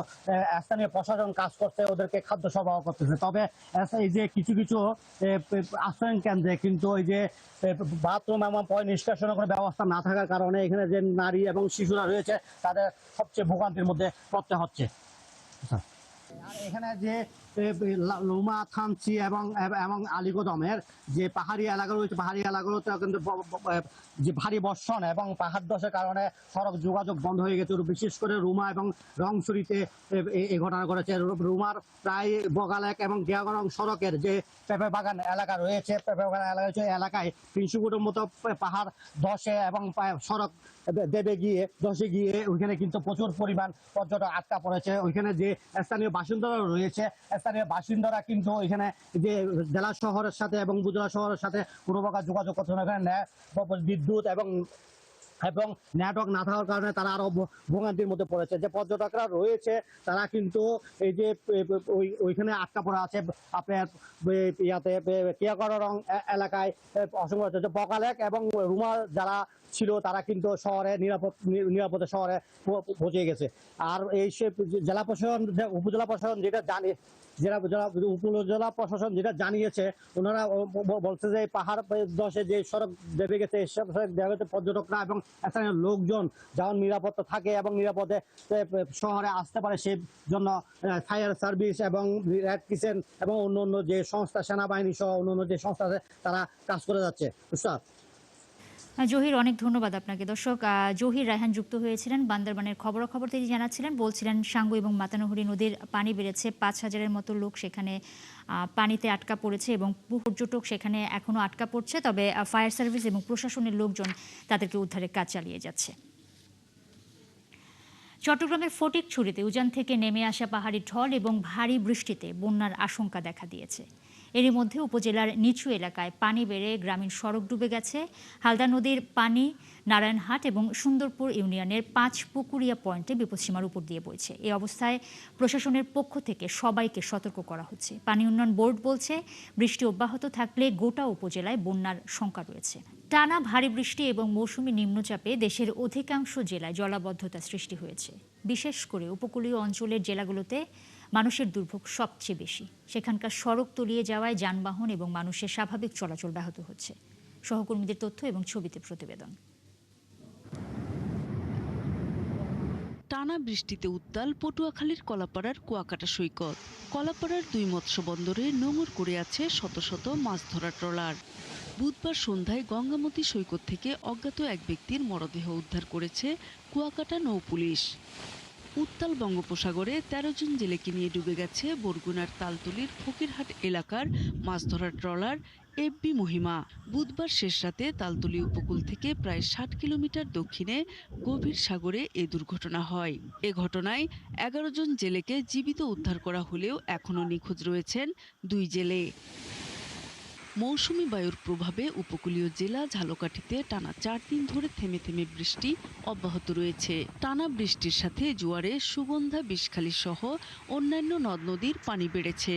স্থানীয় প্রশাসন কাজ করতে, ওদেরকে খাদ্য সরবরাহ করতেছে। তবে এই যে কিছু কিছু আশ্রয় কেন্দ্রে কিন্তু এই যে বাথরুম এবং পয় নিষ্কাশনের কোনো ব্যবস্থা না থাকার কারণে এখানে যে নারী এবং শিশুরা রয়েছে তাদের সবচেয়ে ভোগান্তির মধ্যে পড়তে হচ্ছে। আর এখানে যে লুমা, থানচি এবং আলীকদমের যে পাহাড়ি এলাকা রয়েছে, পাহাড়ি এলাকাগুলোতে কিন্তু যে ভারী বর্ষণ এবং পাহাড় ধসের কারণে সড়ক যোগাযোগ বন্ধ হয়ে গেছে। বিশেষ করে রুমা এবং রংছড়িতে এই ঘটনা ঘটেছে। রুমার প্রায় বগালেক এবং গিয়াগরং সড়কের যে পেঁপে বাগান এলাকা রয়েছে, পেঁপে বাগান এলাকায় 300 ফুটের মতো পাহাড় ধসে এবং সড়ক ধসে গিয়ে ওইখানে কিন্তু প্রচুর পরিমাণ পর্যটক আটকা পড়েছে। ওইখানে যে স্থানীয় বাসিন্দারা রয়েছে, স্থানীয় বাসিন্দারা কিন্তু এখানে যে জেলা শহরের সাথে এবং উপজেলা শহরের সাথে কোনো প্রকার যোগাযোগ করছে না। এখানে বিদ্যুৎ এবং নেটওয়ার্ক না থাকার কারণে তারা আরো ভোগান্তির মধ্যে পড়েছে। যে পর্যটকরা রয়েছে তারা কিন্তু এই যে ওইখানে আটকা পড়া আছে আপনার ইয়াতে কিয়াগরং এলাকায় অসংখ্য বগালেক এবং রুমা যারা ছিল তারা কিন্তু শহরে নিরাপদে শহরে পৌঁছে গেছে। আর এই জেলা প্রশাসন, উপজেলা প্রশাসন যেটা জানে, উপজেলা প্রশাসন যেটা জানিয়েছে, ওনারা বলছে যে পাহাড় ধসে যে সড়ক দেবে গেছে, এসব পর্যটকরা এবং স্থানীয় লোকজন যেমন নিরাপত্তা থাকে এবং নিরাপদে শহরে আসতে পারে, সেই জন্য ফায়ার সার্ভিস এবং রেড ক্রিসেন্ট এবং অন্য যে সংস্থা, সেনাবাহিনী সহ অন্য যে সংস্থা আছে তারা কাজ করে যাচ্ছে। জহির, অনেক ধন্যবাদ আপনাকে। দর্শক, জহির রায়হান যুক্ত হয়েছিলেন বান্দরবানের খবরাখবর তিনি জানাচ্ছিলেন, বলছিলেন সাঙ্গু এবং মাতামুহুরী নদীর পানি বেড়েছে, 5000-এর মতো লোক সেখানে পানিতে আটকা পড়েছে এবং পর্যটক সেখানে এখনো আটকা পড়ছে। তবে ফায়ার সার্ভিস এবং প্রশাসনের লোকজন তাদেরকে উদ্ধারের কাজ চালিয়ে যাচ্ছে। চট্টগ্রামের ফটিকছড়িতে উজান থেকে নেমে আসা পাহাড়ি ঢল এবং ভারী বৃষ্টিতে বন্যার আশঙ্কা দেখা দিয়েছে। এরই মধ্যে উপজেলার নিচু এলাকায় পানি বেড়ে গ্রামীণ সড়ক ডুবে গেছে। হালদা নদীর পানি নারায়ণহাট এবং সুন্দরপুর ইউনিয়নের 5 পুকুরিয়া পয়েন্টে বিপদসীমার উপর দিয়ে বইছে। এই অবস্থায় প্রশাসনের পক্ষ থেকে সবাইকে সতর্ক করা হচ্ছে। পানি উন্নয়ন বোর্ড বলছে, বৃষ্টি অব্যাহত থাকলে গোটা উপজেলায় বন্যার শঙ্কা রয়েছে। টানা ভারী বৃষ্টি এবং মৌসুমী নিম্নচাপে দেশের অধিকাংশ জেলায় জলাবদ্ধতা সৃষ্টি হয়েছে। বিশেষ করে উপকূলীয় অঞ্চলের জেলাগুলোতে মানুষের দুর্ভোগ সবচেয়ে বেশি। সেখানকার সড়ক তলিয়ে যাওয়ায় যানবাহন এবং মানুষের স্বাভাবিক চলাচল ব্যাহত হচ্ছে। সহকর্মীদের তথ্য এবং ছবিতে প্রতিবেদন। টানা বৃষ্টিতে উত্তাল পটুয়াখালীর কলাপাড়ার কুয়াকাটা সৈকত। কলাপাড়ার 2 মৎস্য বন্দরে নোঙর করে আছে শত শত মাছ ধরা ট্রলার। বুধবার সন্ধ্যায় গঙ্গামতী সৈকত থেকে অজ্ঞাত এক ব্যক্তির মরদেহ উদ্ধার করেছে কুয়াকাটা নৌ পুলিশ। উত্তাল বঙ্গোপসাগরে 13 জন জেলেকে নিয়ে ডুবে গেছে বরগুনার তালতলির ফকিরহাট এলাকার মাছ ধরার ট্রলার এফবি মহিমা। বুধবার শেষ রাতে তালতলি উপকূল থেকে প্রায় 60 কিলোমিটার দক্ষিণে গভীর সাগরে এ দুর্ঘটনা হয়। এ ঘটনায় 11 জন জেলেকে জীবিত উদ্ধার করা হলেও এখনও নিখোঁজ রয়েছেন 2 জেলে। মৌসুমী বায়ুর প্রভাবে উপকূলীয় জেলা ঝালকাঠিতে টানা 4 দিন ধরে থেমে থেমে বৃষ্টি অব্যাহত রয়েছে। টানা বৃষ্টির সাথে জোয়ারে সুগন্ধা, বিষখালী সহ অন্যান্য নদ নদীর পানি বেড়েছে।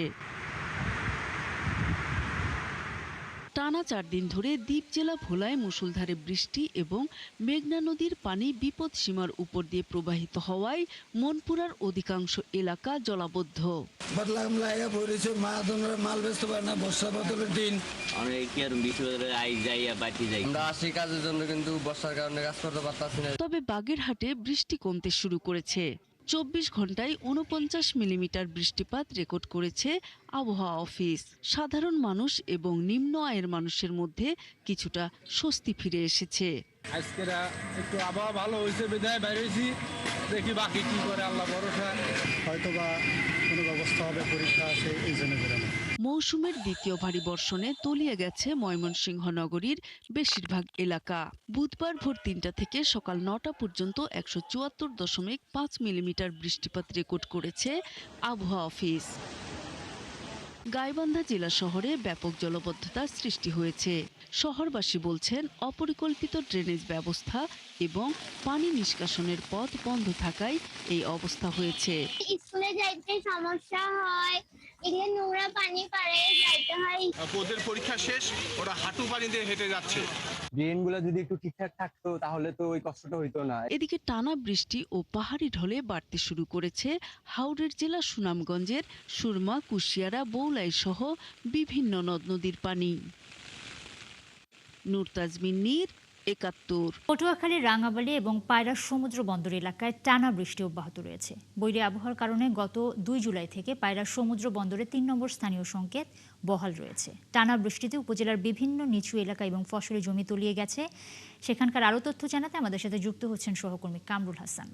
টানা 4 দিন ধরে দ্বীপ জেলা ভোলায় মুষলধারে বৃষ্টি এবং মেঘনা নদীর পানি বিপদ সীমার উপর দিয়ে প্রবাহিত হওয়ায় মনপুরার অধিকাংশ এলাকা জলাবদ্ধ। তবে বাগেরহাটে বৃষ্টি কমতে শুরু করেছে। 24 ঘন্টায় 49 মিলিমিটার বৃষ্টিপাত রেকর্ড করেছে আবহাওয়া অফিস। সাধারণ মানুষ এবং নিম্ন আয়ের মানুষের মধ্যে কিছুটা স্বস্তি ফিরে এসেছে। আজকে একটু আবহাওয়া ভালো হয়েছে, বিদায় বাইরে হয়েছি, দেখি বাকি কি করে আল্লাহ ভরসা। হয়তোবা কোনো ব্যবস্থা হবে, পরীক্ষা আছে, এই জন্য বেরোনো। মৌসুমের দ্বিতীয় ভারী বর্ষণে তলিয়ে গেছে ময়মনসিংহ নগরীর বেশিরভাগ এলাকা। বুধবার ভোর 3টা থেকে সকাল 9টা পর্যন্ত 174.5 মিলিমিটার বৃষ্টিপাত রেকর্ড করেছে আবহাওয়া অফিস। গাইবান্ধা জেলা শহরে ব্যাপক জলাবদ্ধতার সৃষ্টি হয়েছে। শহরবাসী বলছেন অপরিকল্পিত ড্রেনেজ ব্যবস্থা এবং পানি নিষ্কাশনের পথ বন্ধ থাকায় এই অবস্থা হয়েছে। স্কুলে যাইতে সমস্যা হয়, এখানে নোংরা পানি পারে যাইতে হয়। ওদের পরীক্ষা শেষ, ওরা হাঁটু পানি দিয়ে হেঁটে যাচ্ছে। ড্রেনগুলো যদি একটু ঠিকঠাক থাকতো তাহলে তো ওই কষ্টটা হইতো না। এদিকে টানা বৃষ্টি ও পাহাড়ি ঢলে বাড়তে শুরু করেছে হাওড়ের জেলা সুনামগঞ্জের সুরমা, কুশিয়ারা, বৌলাই সহ বিভিন্ন নদ নদীর পানি। নূর তাজমিন নীর, ৭১। পটুয়াখালীর রাঙাবালি এবং পায়রা সমুদ্র বন্দর এলাকায় টানা বৃষ্টি অব্যাহত রয়েছে। বৈরী আবহাওয়ার কারণে গত 2 জুলাই থেকে পায়রা সমুদ্র বন্দরে 3 নম্বর স্থানীয় সংকেত বহাল রয়েছে। টানা বৃষ্টিতে উপজেলার বিভিন্ন নিচু এলাকা এবং ফসলি জমি তলিয়ে গেছে। সেখানকার আরও তথ্য জানাতে আমাদের সাথে যুক্ত হচ্ছেন সহকর্মী কামরুল হাসান।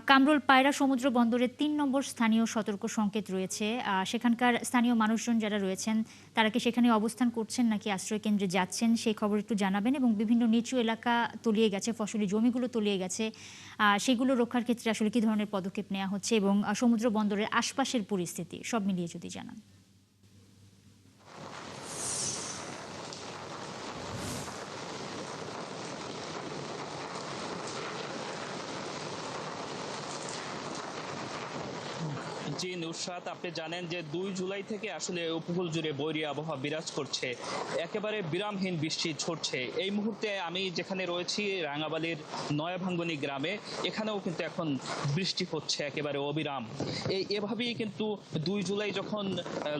কামরুল, পায়রা সমুদ্র বন্দরে 3 নম্বর স্থানীয় সতর্ক সংকেত রয়েছে। সেখানকার স্থানীয় মানুষজন যারা রয়েছেন তারা কি সেখানে অবস্থান করছেন নাকি আশ্রয় কেন্দ্রে যাচ্ছেন, সেই খবর একটু জানাবেন। এবং বিভিন্ন নিচু এলাকা তলিয়ে গেছে, ফসলি জমিগুলো তলিয়ে গেছে, সেগুলো রক্ষার ক্ষেত্রে আসলে কি ধরনের পদক্ষেপ নেওয়া হচ্ছে এবং সমুদ্র বন্দরের আশপাশের পরিস্থিতি সব মিলিয়ে যদি জানান। জি নুসরাত, আপনি জানেন যে 2 জুলাই থেকে আসলে উপকূল জুড়ে বৈরী আবহাওয়া বিরাজ করছে, একেবারে বিরামহীন বৃষ্টি ঝরছে। এই মুহূর্তে আমি যেখানে রয়েছি রাঙাবালির নয়াভাঙ্গনী গ্রামে, এখানেও কিন্তু এখন বৃষ্টি হচ্ছে একেবারে অবিরাম। এভাবেই কিন্তু 2 জুলাই যখন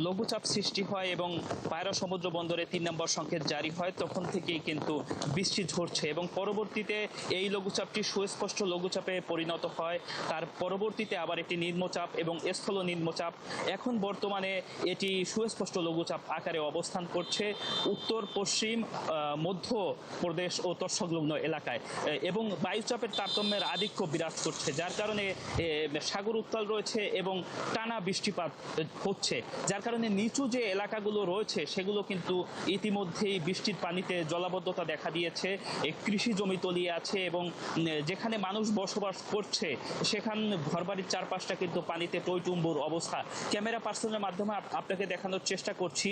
লঘুচাপ সৃষ্টি হয় এবং পায়রা সমুদ্র বন্দরে 3 নম্বর সংকেত জারি হয়, তখন থেকেই কিন্তু বৃষ্টি ঝরছে এবং পরবর্তীতে এই লঘুচাপটি সুস্পষ্ট লঘুচাপে পরিণত হয়। তার পরবর্তীতে আবার একটি নিম্নচাপ এবং স্থল নিম্নচাপ, এখন বর্তমানে এটি সুস্পষ্ট লঘুচাপ আকারে অবস্থান করছে উত্তর পশ্চিম মধ্য প্রদেশ ও তৎসংলগ্ন এলাকায় এবং বায়ুচাপের তারতম্যের আধিক্য বিরাজ করছে, যার কারণে সাগর উত্তাল রয়েছে এবং টানা বৃষ্টিপাত হচ্ছে, যার কারণে নিচু যে এলাকাগুলো রয়েছে সেগুলো কিন্তু ইতিমধ্যেই বৃষ্টির পানিতে জলাবদ্ধতা দেখা দিয়েছে। কৃষি জমি তলিয়ে আছে এবং যেখানে মানুষ বসবাস করছে সেখান ঘরবাড়ির চারপাশটা কিন্তু পানিতে টইটুম্বুর অবস্থা। ক্যামেরা পার্সনের মাধ্যমে আপনাকে দেখানোর চেষ্টা করছি,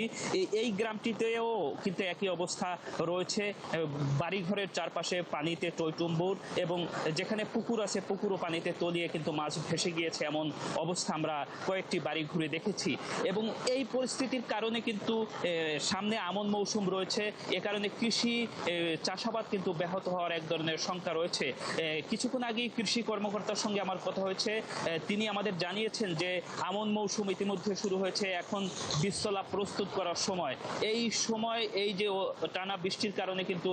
এই গ্রামটিতেও কিন্তু একই অবস্থা রয়েছে। বাড়িঘরের চারপাশে পানিতে টইটুম্বুর এবং যেখানে পুকুর আছে পুকুরও পানিতে তলিয়ে কিন্তু মাছ ভেসে গিয়েছে, এমন অবস্থা আমরা কয়েকটি বাড়ি ঘুরে দেখেছি। এবং এই পরিস্থিতির কারণে কিন্তু সামনে আমন মৌসুম রয়েছে, এ কারণে কৃষি চাষাবাদ কিন্তু ব্যাহত হওয়ার এক ধরনের শঙ্কা রয়েছে। কিছুক্ষণ আগেই কৃষি কর্মকর্তার সঙ্গে আমার কথা হয়েছে, তিনি আমাদের জানিয়েছেন যে আমন মৌসুম ইতিমধ্যে শুরু হয়েছে, এখন বীজতলা প্রস্তুত করার সময়। এই সময় এই যে টানা বৃষ্টির কারণে কিন্তু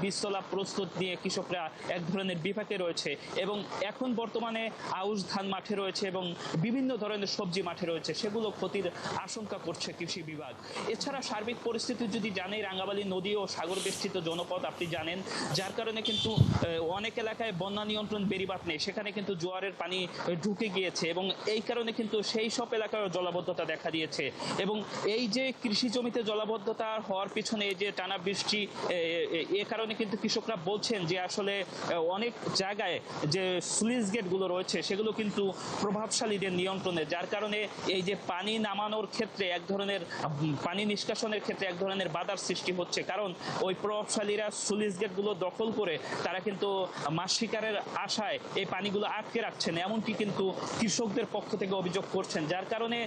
বীজতলা প্রস্তুত নিয়ে কৃষকরা এক ধরনের বিপাকে রয়েছে এবং এখন বর্তমানে আউশ ধান মাঠে রয়েছে এবং বিভিন্ন ধরনের সবজি মাঠে রয়েছে, সেগুলো ক্ষতির আশঙ্কা করছে কৃষি বিভাগ। এছাড়া সার্বিক পরিস্থিতি যদি জানেন, রাঙ্গাবালী নদী ও সাগর বেষ্টিত জনপদ আপনি জানেন, যার কারণে কিন্তু অনেক এলাকায় বন্যা নিয়ন্ত্রণ বেড়িবাঁধ নেই, সেখানে কিন্তু জোয়ারের পানি ঢুকে গিয়েছে এবং এই কারণে কিন্তু সেই সব এলাকায় জলাবদ্ধতা দেখা দিয়েছে। এবং এই যে কৃষি জমিতে জলাবদ্ধতা হওয়ার পিছনে এই যে টানা বৃষ্টি, এ কারণে কিন্তু কৃষকরা বলছেন যে আসলে অনেক জায়গায় যে স্লুইস গেটগুলো রয়েছে সেগুলো কিন্তু প্রভাবশালীদের নিয়ন্ত্রণে, যার কারণে এই যে পানি নামানোর ক্ষেত্রে এক ধরনের পানি নিষ্কাশনের ক্ষেত্রে এক ধরনের বাধার সৃষ্টি হচ্ছে। কারণ ওই প্রভাবশালীরা স্লুইস গেটগুলো দখল করে তারা কিন্তু মাছ শিকারের আশায় এই পানিগুলো আটকে রাখছেন, এমনকি কিন্তু কৃষকদের পক্ষ থেকে অভিযোগ করছেন, যার কারণে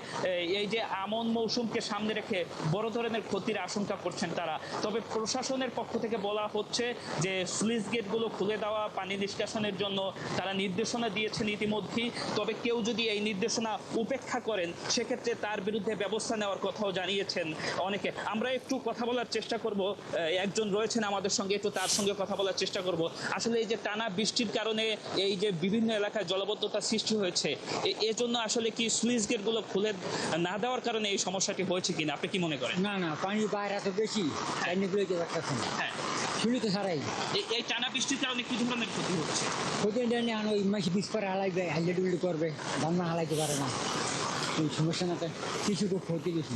এই যে আমন মৌসুমকে সামনে রেখে বড় ধরনের ক্ষতির আশঙ্কা করছেন তারা। তবে প্রশাসনের পক্ষ থেকে বলা হচ্ছে যে স্লুইস গেটগুলো খুলে দেওয়া, পানি নিষ্কাশনের জন্য তারা নির্দেশনা দিয়েছেন ইতিমধ্যেই। তবে কেউ যদি এই নির্দেশনা উপেক্ষা করেন সেক্ষেত্রে তার বিরুদ্ধে ব্যবস্থা নেওয়ার কথাও জানিয়েছেন অনেকে। আমরা একটু কথা বলার চেষ্টা করব, একজন রয়েছেন আমাদের সঙ্গে, একটু তার সঙ্গে কথা বলার চেষ্টা করব। আসলে এই যে টানা বৃষ্টির কারণে এই যে বিভিন্ন এলাকায় জলাবদ্ধতা সৃষ্টি হয়েছে, এজন্য আসলে কি স্লুইস গেটগুলো খুলে না দেওয়ার কারণে এই সমস্যাটি হয়েছে কিনা আপনি কি মনে করেন? না না, পানি বাইরে এত বেশি, হ্যাঁ শুনি তো সারাই এই টানা বৃষ্টির কারণে কি ধরনের ক্ষতি হচ্ছে? ক্ষতি ওই মাসে বিষ করে হালাইবে, হাইলে ডুবলি করবে, ধান হালাইতে পারে না, এই সমস্যা না, কিছু ক্ষতি বেশি।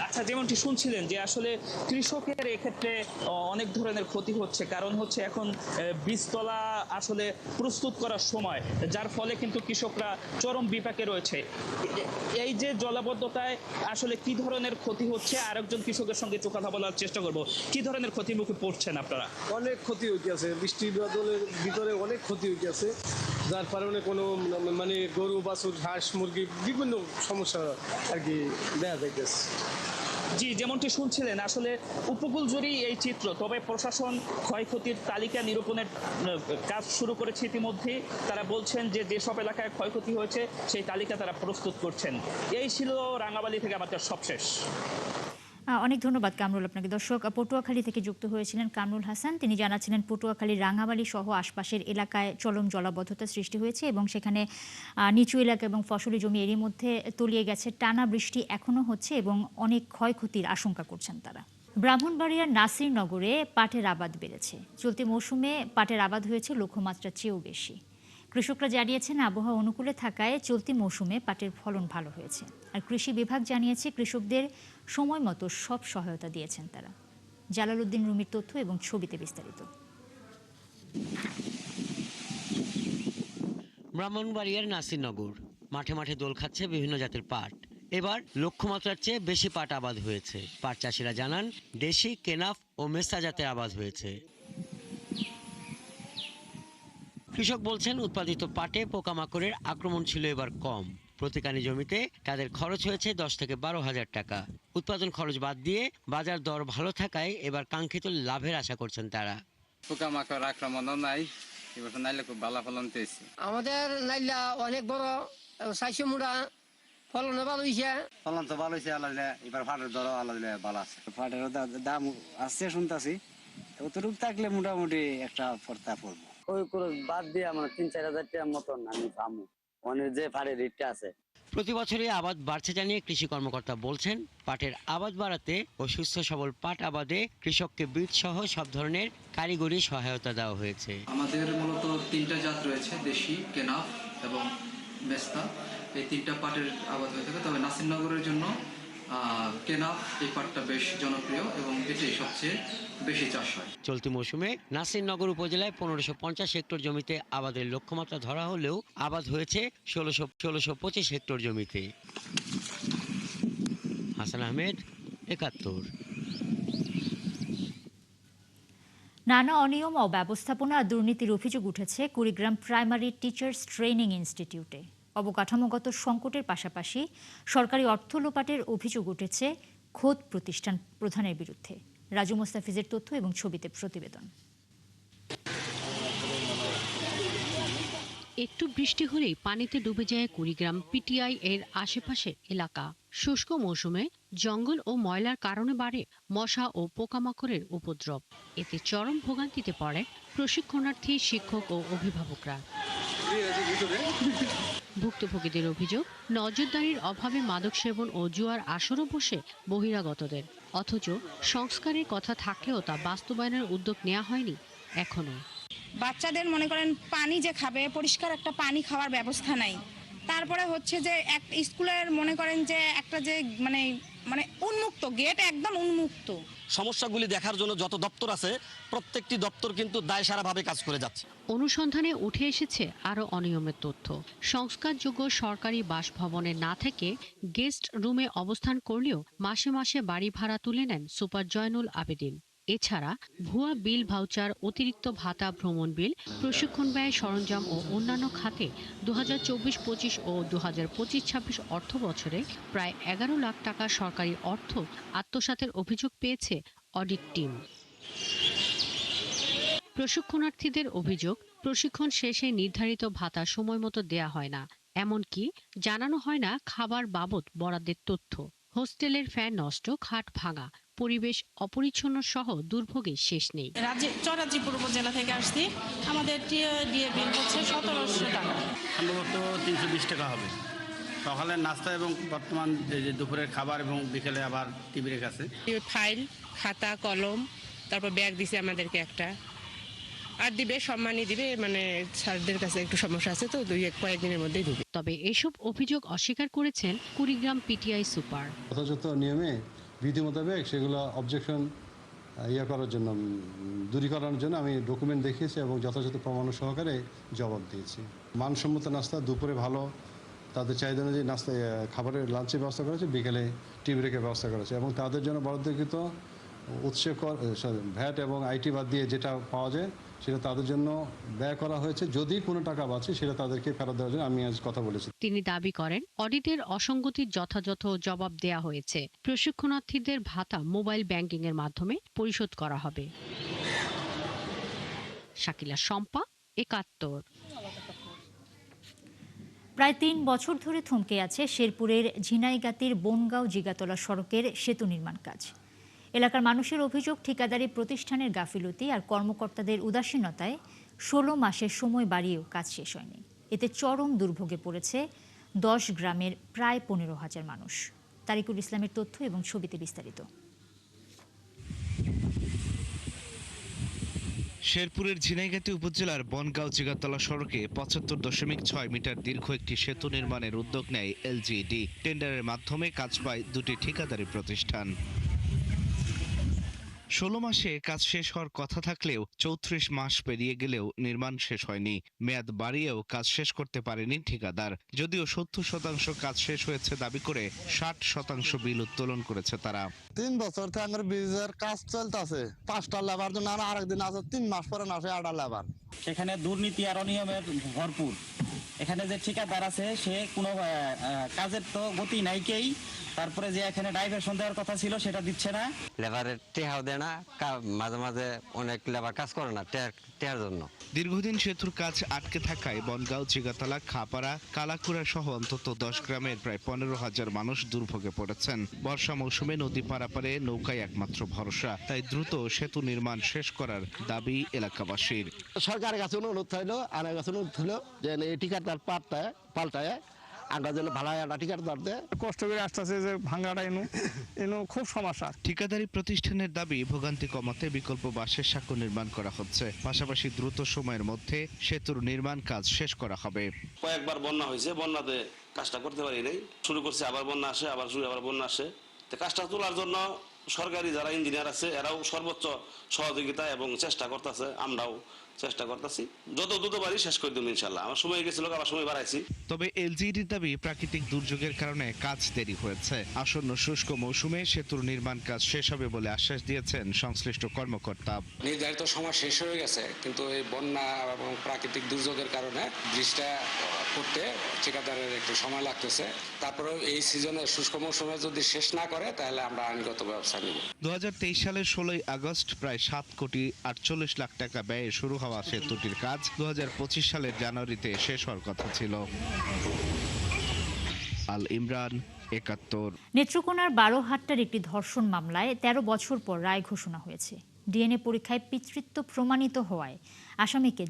আচ্ছা, যেমনটি শুনছিলেন যে আসলে কৃষকের এক্ষেত্রে অনেক ধরনের ক্ষতি হচ্ছে, কারণ হচ্ছে এখন বীজতলা আসলে প্রস্তুত করার সময়, যার ফলে কিন্তু কৃষকরা চরম বিপাকে রয়েছে। এই যে জলাবদ্ধতায় আসলে কি ধরনের ক্ষতি হচ্ছে, আরেকজন কৃষকের সঙ্গে একটু কথা বলার চেষ্টা করব। কি ধরনের ক্ষতির মুখে পড়ছেন আপনারা? অনেক ক্ষতি হইতেছে, বৃষ্টির বাদলের ভিতরে অনেক ক্ষতি হইতেছে, যার কারণে কোনো মানে গরু বাছুর হাঁস মুরগি বিভিন্ন সমস্যা আর কি দেখা যাইতেছে। জি, যেমনটি শুনছিলেন আসলে উপকূল জুড়েই এই চিত্র। তবে প্রশাসন ক্ষয়ক্ষতির তালিকা নিরূপণের কাজ শুরু করেছে ইতিমধ্যে। তারা বলছেন যে যেসব এলাকায় ক্ষয়ক্ষতি হয়েছে সেই তালিকা তারা প্রস্তুত করছেন। এই ছিল রাঙাবালি থেকে আমাদের সবশেষ। অনেক ধন্যবাদ কামরুল আপনাকে। দর্শক, পটুয়াখালী থেকে যুক্ত হয়েছিলেন কামরুল হাসান। তিনি জানাচ্ছিলেন পটুয়াখালীর রাঙাবালি সহ আশপাশের এলাকায় চরম জলাবদ্ধতা সৃষ্টি হয়েছে এবং সেখানে নিচু এলাকা এবং ফসলি জমি এরই মধ্যে তলিয়ে গেছে। টানা বৃষ্টি এখনও হচ্ছে এবং অনেক ক্ষয়ক্ষতির আশঙ্কা করছেন তারা। ব্রাহ্মণবাড়িয়ার নাসিরনগরে পাটের আবাদ বেড়েছে। চলতি মৌসুমে পাটের আবাদ হয়েছে লক্ষ্যমাত্রার চেয়েও বেশি। কৃষকরা জানিয়েছেন আবহাওয়া অনুকূলে থাকায় চলতি মৌসুমে পাটের ফলন ভালো হয়েছে। আর কৃষি বিভাগ জানিয়েছে কৃষকদের সময় মতো সব সহায়তা দিয়েছেন তারা। জালালউদ্দিন রুমির তথ্য এবং ছবিতে বিস্তারিত। ব্রাহ্মণবাড়িয়ার নাসিরনগর মাঠে মাঠে দোল খাচ্ছে বিভিন্ন জাতের পাট। এবার লক্ষ্যমাত্রার চেয়ে বেশি পাট আবাদ হয়েছে। পাট চাষিরা জানান দেশি, কেনাফ ও মেসা জাতের আবাদ হয়েছে। কৃষক বলছেন উৎপাদিত পাটে পোকামাকড়ের আক্রমণ ছিল এবার কম। প্রতিকানি জমিতে তাদের খরচ হয়েছে 10 থেকে 12,000 টাকা। উৎপাদন খরচ বাদ দিয়ে বাজার দর ভালো থাকায় এবার কাঙ্ক্ষিত লাভের আশা করছেন তারা। পোকামাকড় আক্রমণও নাই, এবার নাইলে খুব ভালো ফলন পেয়েছি। আমাদের নাইলা অনেক বড় 400 মুড়া, ফলন ভালো হয়েছে। ফলন তো ভালো হয়েছে, আলাদা এবার ফাটের দরও আলাদা ভালো আছে। ফাটের দাম আসছে শুনতেছি, অতটুক থাকলে মোটামুটি একটা ফর্তা পড়বো। ওই করে বাদ দিয়ে আমার 3-4 হাজার টাকার মতন আমি পাবো, অনেক যে পাটের রেটটা আছে। প্রতি বছরই আবাদ বাড়ছে জানিয়ে কৃষি কর্মকর্তা বলছেন পাটের আবাদ বাড়াতে ও সুস্থ সবল পাট আবাদে কৃষককে বীজ সহ সব ধরনের কারিগরি সহায়তা দেওয়া হয়েছে। আমাদের মূলত 3টা জাত রয়েছে, দেশি, কেনাফ এবং মেস্তা। এই 3টা পাটের আবাদ হয়ে থাকে। তবে নাসিরনগরের জন্য কেনাফ এই পাটটা বেশ জনপ্রিয় এবং এটাই সবচেয়ে বেশি চাষ হয়। চলতি মৌসুমে নাসিরনগর উপজেলায় 1550 হেক্টর জমিতে আবাদের লক্ষ্যমাত্রা ধরা হলেও আবাদ হয়েছে 1625 হেক্টর জমিতে। হাসান আহমেদ, 71। নানা অনিয়ম ও ব্যবস্থাপনা আর দুর্নীতির অভিযোগ উঠেছে কুড়িগ্রাম প্রাইমারি টিচার্স ট্রেনিং ইনস্টিটিউটে। অবকাঠামোগত সংকটের পাশাপাশি সরকারি অর্থ লোপাটের অভিযোগ উঠেছে খোদ প্রতিষ্ঠান প্রধানের বিরুদ্ধে। রাজু মোস্তাফিজের তথ্য এবং ছবিতে প্রতিবেদন। একটু বৃষ্টি হলেই পানিতে ডুবে যায় কুড়িগ্রাম পিটিআই এর আশেপাশের এলাকা। শুষ্ক মৌসুমে জঙ্গল ও ময়লার কারণে বাড়ে মশা ও পোকামাকড়ের উপদ্রব। এতে চরম ভোগান্তিতে পড়ে প্রশিক্ষণার্থী, শিক্ষক ও অভিভাবকরা। ভুক্তভোগীদের অভিযোগ, নজরদারির অভাবে মাদক সেবন ও জুয়ার আসরও বসে বহিরাগতদের। অথচ সংস্কারের কথা থাকলেও তা বাস্তবায়নের উদ্যোগ নেওয়া হয়নি এখনো। বাচ্চাদের মনে করেন পানি যে খাবে, পরিষ্কার একটা পানি খাওয়ার ব্যবস্থা নাই। তারপরে হচ্ছে যে এক স্কুলের মনে করেন যে একটা যে মানে মানে উন্মুক্ত গেট, একদম উন্মুক্ত। সমস্যাগুলি দেখার জন্য যত দপ্তর আছে প্রত্যেকটি দপ্তর কিন্তু দায়সারাভাবে কাজ করে যাচ্ছে। অনুসন্ধানে উঠে এসেছে আরও অনিয়মের তথ্য। সংস্কারযোগ্য সরকারি বাসভবনে না থেকে গেস্ট রুমে অবস্থান করলেও মাসে মাসে বাড়ি ভাড়া তুলে নেন সুপার জয়নুল আবেদিন। এছাড়া ভুয়া বিল ভাউচার, অতিরিক্ত ভাতা, ভ্রমণ বিল, প্রশিক্ষণ ব্যয়, সরঞ্জাম ও অন্যান্য খাতে 2024-25 ও 2025-26 অর্থ বছরে প্রায় 11 লাখ টাকা সরকারি অর্থ আত্মসাতের অভিযোগ পেয়েছে অডিট টিম। প্রশিক্ষণার্থীদের অভিযোগ, প্রশিক্ষণ শেষে নির্ধারিত ভাতা সময়মতো দেয়া হয় না, এমনকি জানানো হয় না খাবার বাবদ বরাদ্দের তথ্য। হোস্টেলের ফ্যান নষ্ট, খাট ভাঙা, পরিবেশ অপরিচ্ছন্ন সহ দুর্ভোগে শেষ নেই। চরাজিপুর উপজেলা থেকে আসছি, আমাদের দিয়ে বিল হচ্ছে 1700 টাকা। সম্ভবত 320 টাকা হবে। সকালের নাস্তা এবং বর্তমান যে দুপুরের খাবার এবং বিকেলে আবার টিভির কাছে ফাইল, খাতা, কলম, তারপর ব্যাগ দিছে আমাদেরকে একটা, আর দিবে, সম্মানই দিবে, মানে স্যারদের কাছে একটু সমস্যা আছে তো কয়েকদিনের মধ্যেই দিবে। তবে এসব অভিযোগ অস্বীকার করেছেন কুড়িগ্রাম পিটিআই সুপার। যথাযথ নিয়মে বিধি মোতাবেক সেগুলো অবজেকশন করার জন্য, দূরীকরণের জন্য আমি ডকুমেন্ট দেখিয়েছি এবং যথাযথ প্রমাণ সহকারে জবাব দিয়েছি। মানসম্মত নাস্তা, দুপুরে ভালো তাদের চাহিদা অনুযায়ী নাস্তা, খাবারের লাঞ্চের ব্যবস্থা করেছে, বিকেলে টি ব্রেকের ব্যবস্থা করেছে এবং তাদের জন্য বরাদ্দকৃত উৎসে ভ্যাট এবং আইটি বাদ দিয়ে যেটা পাওয়া যায় সেটা তাদের জন্য ব্যয় করা হয়েছে। যদি কোনো টাকা বাঁচে সেটা তাদেরকে ফেরত দেওয়ার জন্য আমি আজ কথা বলেছি। তিনি দাবি করেন, অডিটের অসঙ্গতির যথাযথ জবাব দেয়া হয়েছে। প্রশিক্ষণার্থীদের ভাতা মোবাইল ব্যাংকিং এর মাধ্যমে পরিশোধ করা হবে। শাকিলা শম্পা, ৭১। প্রায় 3 বছর ধরে থমকে আছে শেরপুরের ঝিনাইগাতির বনগাঁও জিগাতলা সড়কের সেতু নির্মাণ কাজ। এলাকার মানুষের অভিযোগ, ঠিকাদারি প্রতিষ্ঠানের গাফিলতি আর কর্মকর্তাদের উদাসীনতায় 16 মাসের সময় বাড়িয়েও কাজ শেষ হয়নি। এতে চরম দুর্ভোগে পড়েছে 10 গ্রামের প্রায় 15,000 মানুষ। তারিকুল ইসলামের তথ্য এবং ছবিতে বিস্তারিত। শেরপুরের ঝিনাইগাতি উপজেলার বনগাঁও জিগাতলা সড়কে 75.6 মিটার দীর্ঘ একটি সেতু নির্মাণের উদ্যোগ নেয় এলজিইডি। টেন্ডারের মাধ্যমে কাজ পায় 2টি ঠিকাদারি প্রতিষ্ঠান। 16 মাসে কাজ শেষ হওয়ার কথা থাকলেও 34 মাস পেরিয়ে গেলেও নির্মাণ শেষ হয়নি। মেয়াদ বাড়িয়েও কাজ শেষ করতে পারেনি ঠিকাদার। যদিও 70% কাজ শেষ হয়েছে দাবি করে 60% বিল উত্তোলন করেছে তারা। 3 বছর থেকে আমার ব্রিজের কাজ চলতেছে, 5টা লেবার জন্য আরেকদিন আছে, 3 মাস পরে না আসে 8টা লেবার। সেখানে দুর্নীতি আর অনিয়মের ভরপুর। এখানে যে ঠিকাদার আছে সে কোনো কাজের তো গতি নাইকেই, তারপরে যে এখানে ডাইভারশন দেওয়ার কথা ছিল সেটা দিচ্ছে না, লেবারের টেহাও দেয় না, মাঝে মাঝে অনেক লেবার কাজ করে না টেহার জন্য। দীর্ঘদিন সেতুর কাজ আটকে থাকায় বনগাঁও, জিগাতলা, খাপাড়া, কালাকুড়া সহ অন্তত 10 গ্রামের প্রায় 15,000 মানুষ দুর্ভোগে পড়েছেন। বর্ষা মৌসুমে নদী পারাপারে নৌকায় একমাত্র ভরসা, তাই দ্রুত সেতু নির্মাণ শেষ করার দাবি এলাকাবাসীর। সরকারের কাছে অনুরোধ হইলো, আর কাছে অনুরোধ হইলো যে এই ঠিকাদার পাল্টায় আমরা যেন ভালো একটা ঠিকাদার দেয়। কষ্ট করে আসতেছে যে ভাঙাটা এনো খুব সমস্যা। ঠিকাদারি প্রতিষ্ঠানের দাবি, ভোগান্তি কমাতে বিকল্প বাঁশের সাঁকো নির্মাণ করা হচ্ছে। পাশাপাশি দ্রুত সময়ের মধ্যে সেতুর নির্মাণ কাজ শেষ করা হবে। কয়েকবার বন্যা হয়েছে, বন্যাতে কাজটা করতে পারি নাই, শুরু করছে, আবার বন্যা আসে, আবার বন্যা আসে। তো কাজটা তোলার জন্য সরকারি যারা ইঞ্জিনিয়ার আছে এরাও সর্বোচ্চ সহযোগিতা এবং চেষ্টা করতেছে, আমরাও চেষ্টা করতেছি, যত দ্রুত পারি শেষ করে দেব ইনশাল্লাহ। আমার সময় গেছিল, আবার সময় বাড়াইছি। তবে এলজিইডির দাবি, প্রাকৃতিক দুর্যোগের কারণে কাজ দেরি হয়েছে। আসন্ন শুষ্ক মৌসুমে সেতুর নির্মাণ কাজ শেষ হবে বলে আশ্বাস দিয়েছেন সংশ্লিষ্ট কর্মকর্তা। নির্ধারিত সময় শেষ হয়ে গেছে, কিন্তু এই বন্যা এবং প্রাকৃতিক দুর্যোগের কারণে ব্রিজটা করতে ঠিকাদারের একটু সময় লাগতেছে। তারপরে এই সিজনে শুষ্ক মৌসুমে যদি শেষ না করে তাহলে আমরা আইনগত ব্যবস্থা নেব। 2023 সালের 16 আগস্ট প্রায় 7.48 লাখ টাকা ব্যয়ে শুরু হওয়া সেতুটির কাজ 2025 সালের জানুয়ারিতে শেষ হওয়ার কথা ছিল। আল ইমরান, ৭১। নেত্রকোনার 12হাট্টার একটি ধর্ষণ মামলায় 13 বছর পর রায় ঘোষণা হয়েছে। ডিএনএ পরীক্ষায় পিতৃত্ব প্রমাণিত হওয়ায় আসামিকে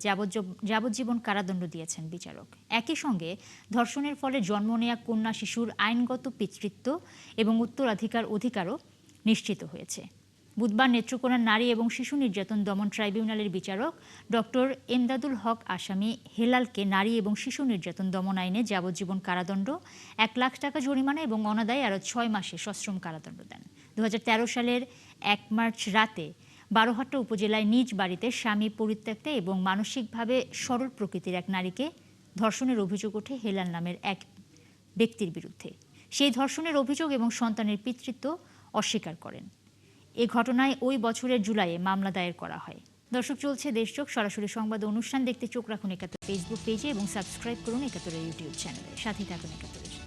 যাবজ্জীবন কারাদণ্ড দিয়েছেন বিচারক। একই সঙ্গে ধর্ষণের ফলে জন্ম নেয়া কন্যা শিশুর আইনগত পিতৃত্ব এবং উত্তরাধিকার অধিকারও নিশ্চিত হয়েছে। বুধবার নেত্রকোনা নারী এবং শিশু নির্যাতন দমন ট্রাইব্যুনালের বিচারক ডক্টর এমদাদুল হক আসামি হেলালকে নারী এবং শিশু নির্যাতন দমন আইনে যাবজ্জীবন কারাদণ্ড, 1 লাখ টাকা জরিমানা এবং অনাদায়ে আরও 6 মাসে সশ্রম কারাদণ্ড দেন। 2013 সালের 1 মার্চ রাতে বারোহাট্টা উপজেলায় নিজ বাড়িতে স্বামী পরিত্যক্তা এবং মানসিকভাবে সরল প্রকৃতির এক নারীকে ধর্ষণের অভিযোগ ওঠে হেলাল নামের এক ব্যক্তির বিরুদ্ধে। সেই ধর্ষণের অভিযোগ এবং সন্তানের পিতৃত্ব অস্বীকার করেন। এ ঘটনায় ওই বছরের জুলাইয়ে মামলা দায়ের করা হয়। দর্শক, চলছে দেশচোখ সরাসরি সংবাদ অনুষ্ঠান দেখতে চোখ রাখুন 71 ফেসবুক পেজে এবং সাবস্ক্রাইব করুন 71 ইউটিউব চ্যানেলে। সাথেই থাকুন 71।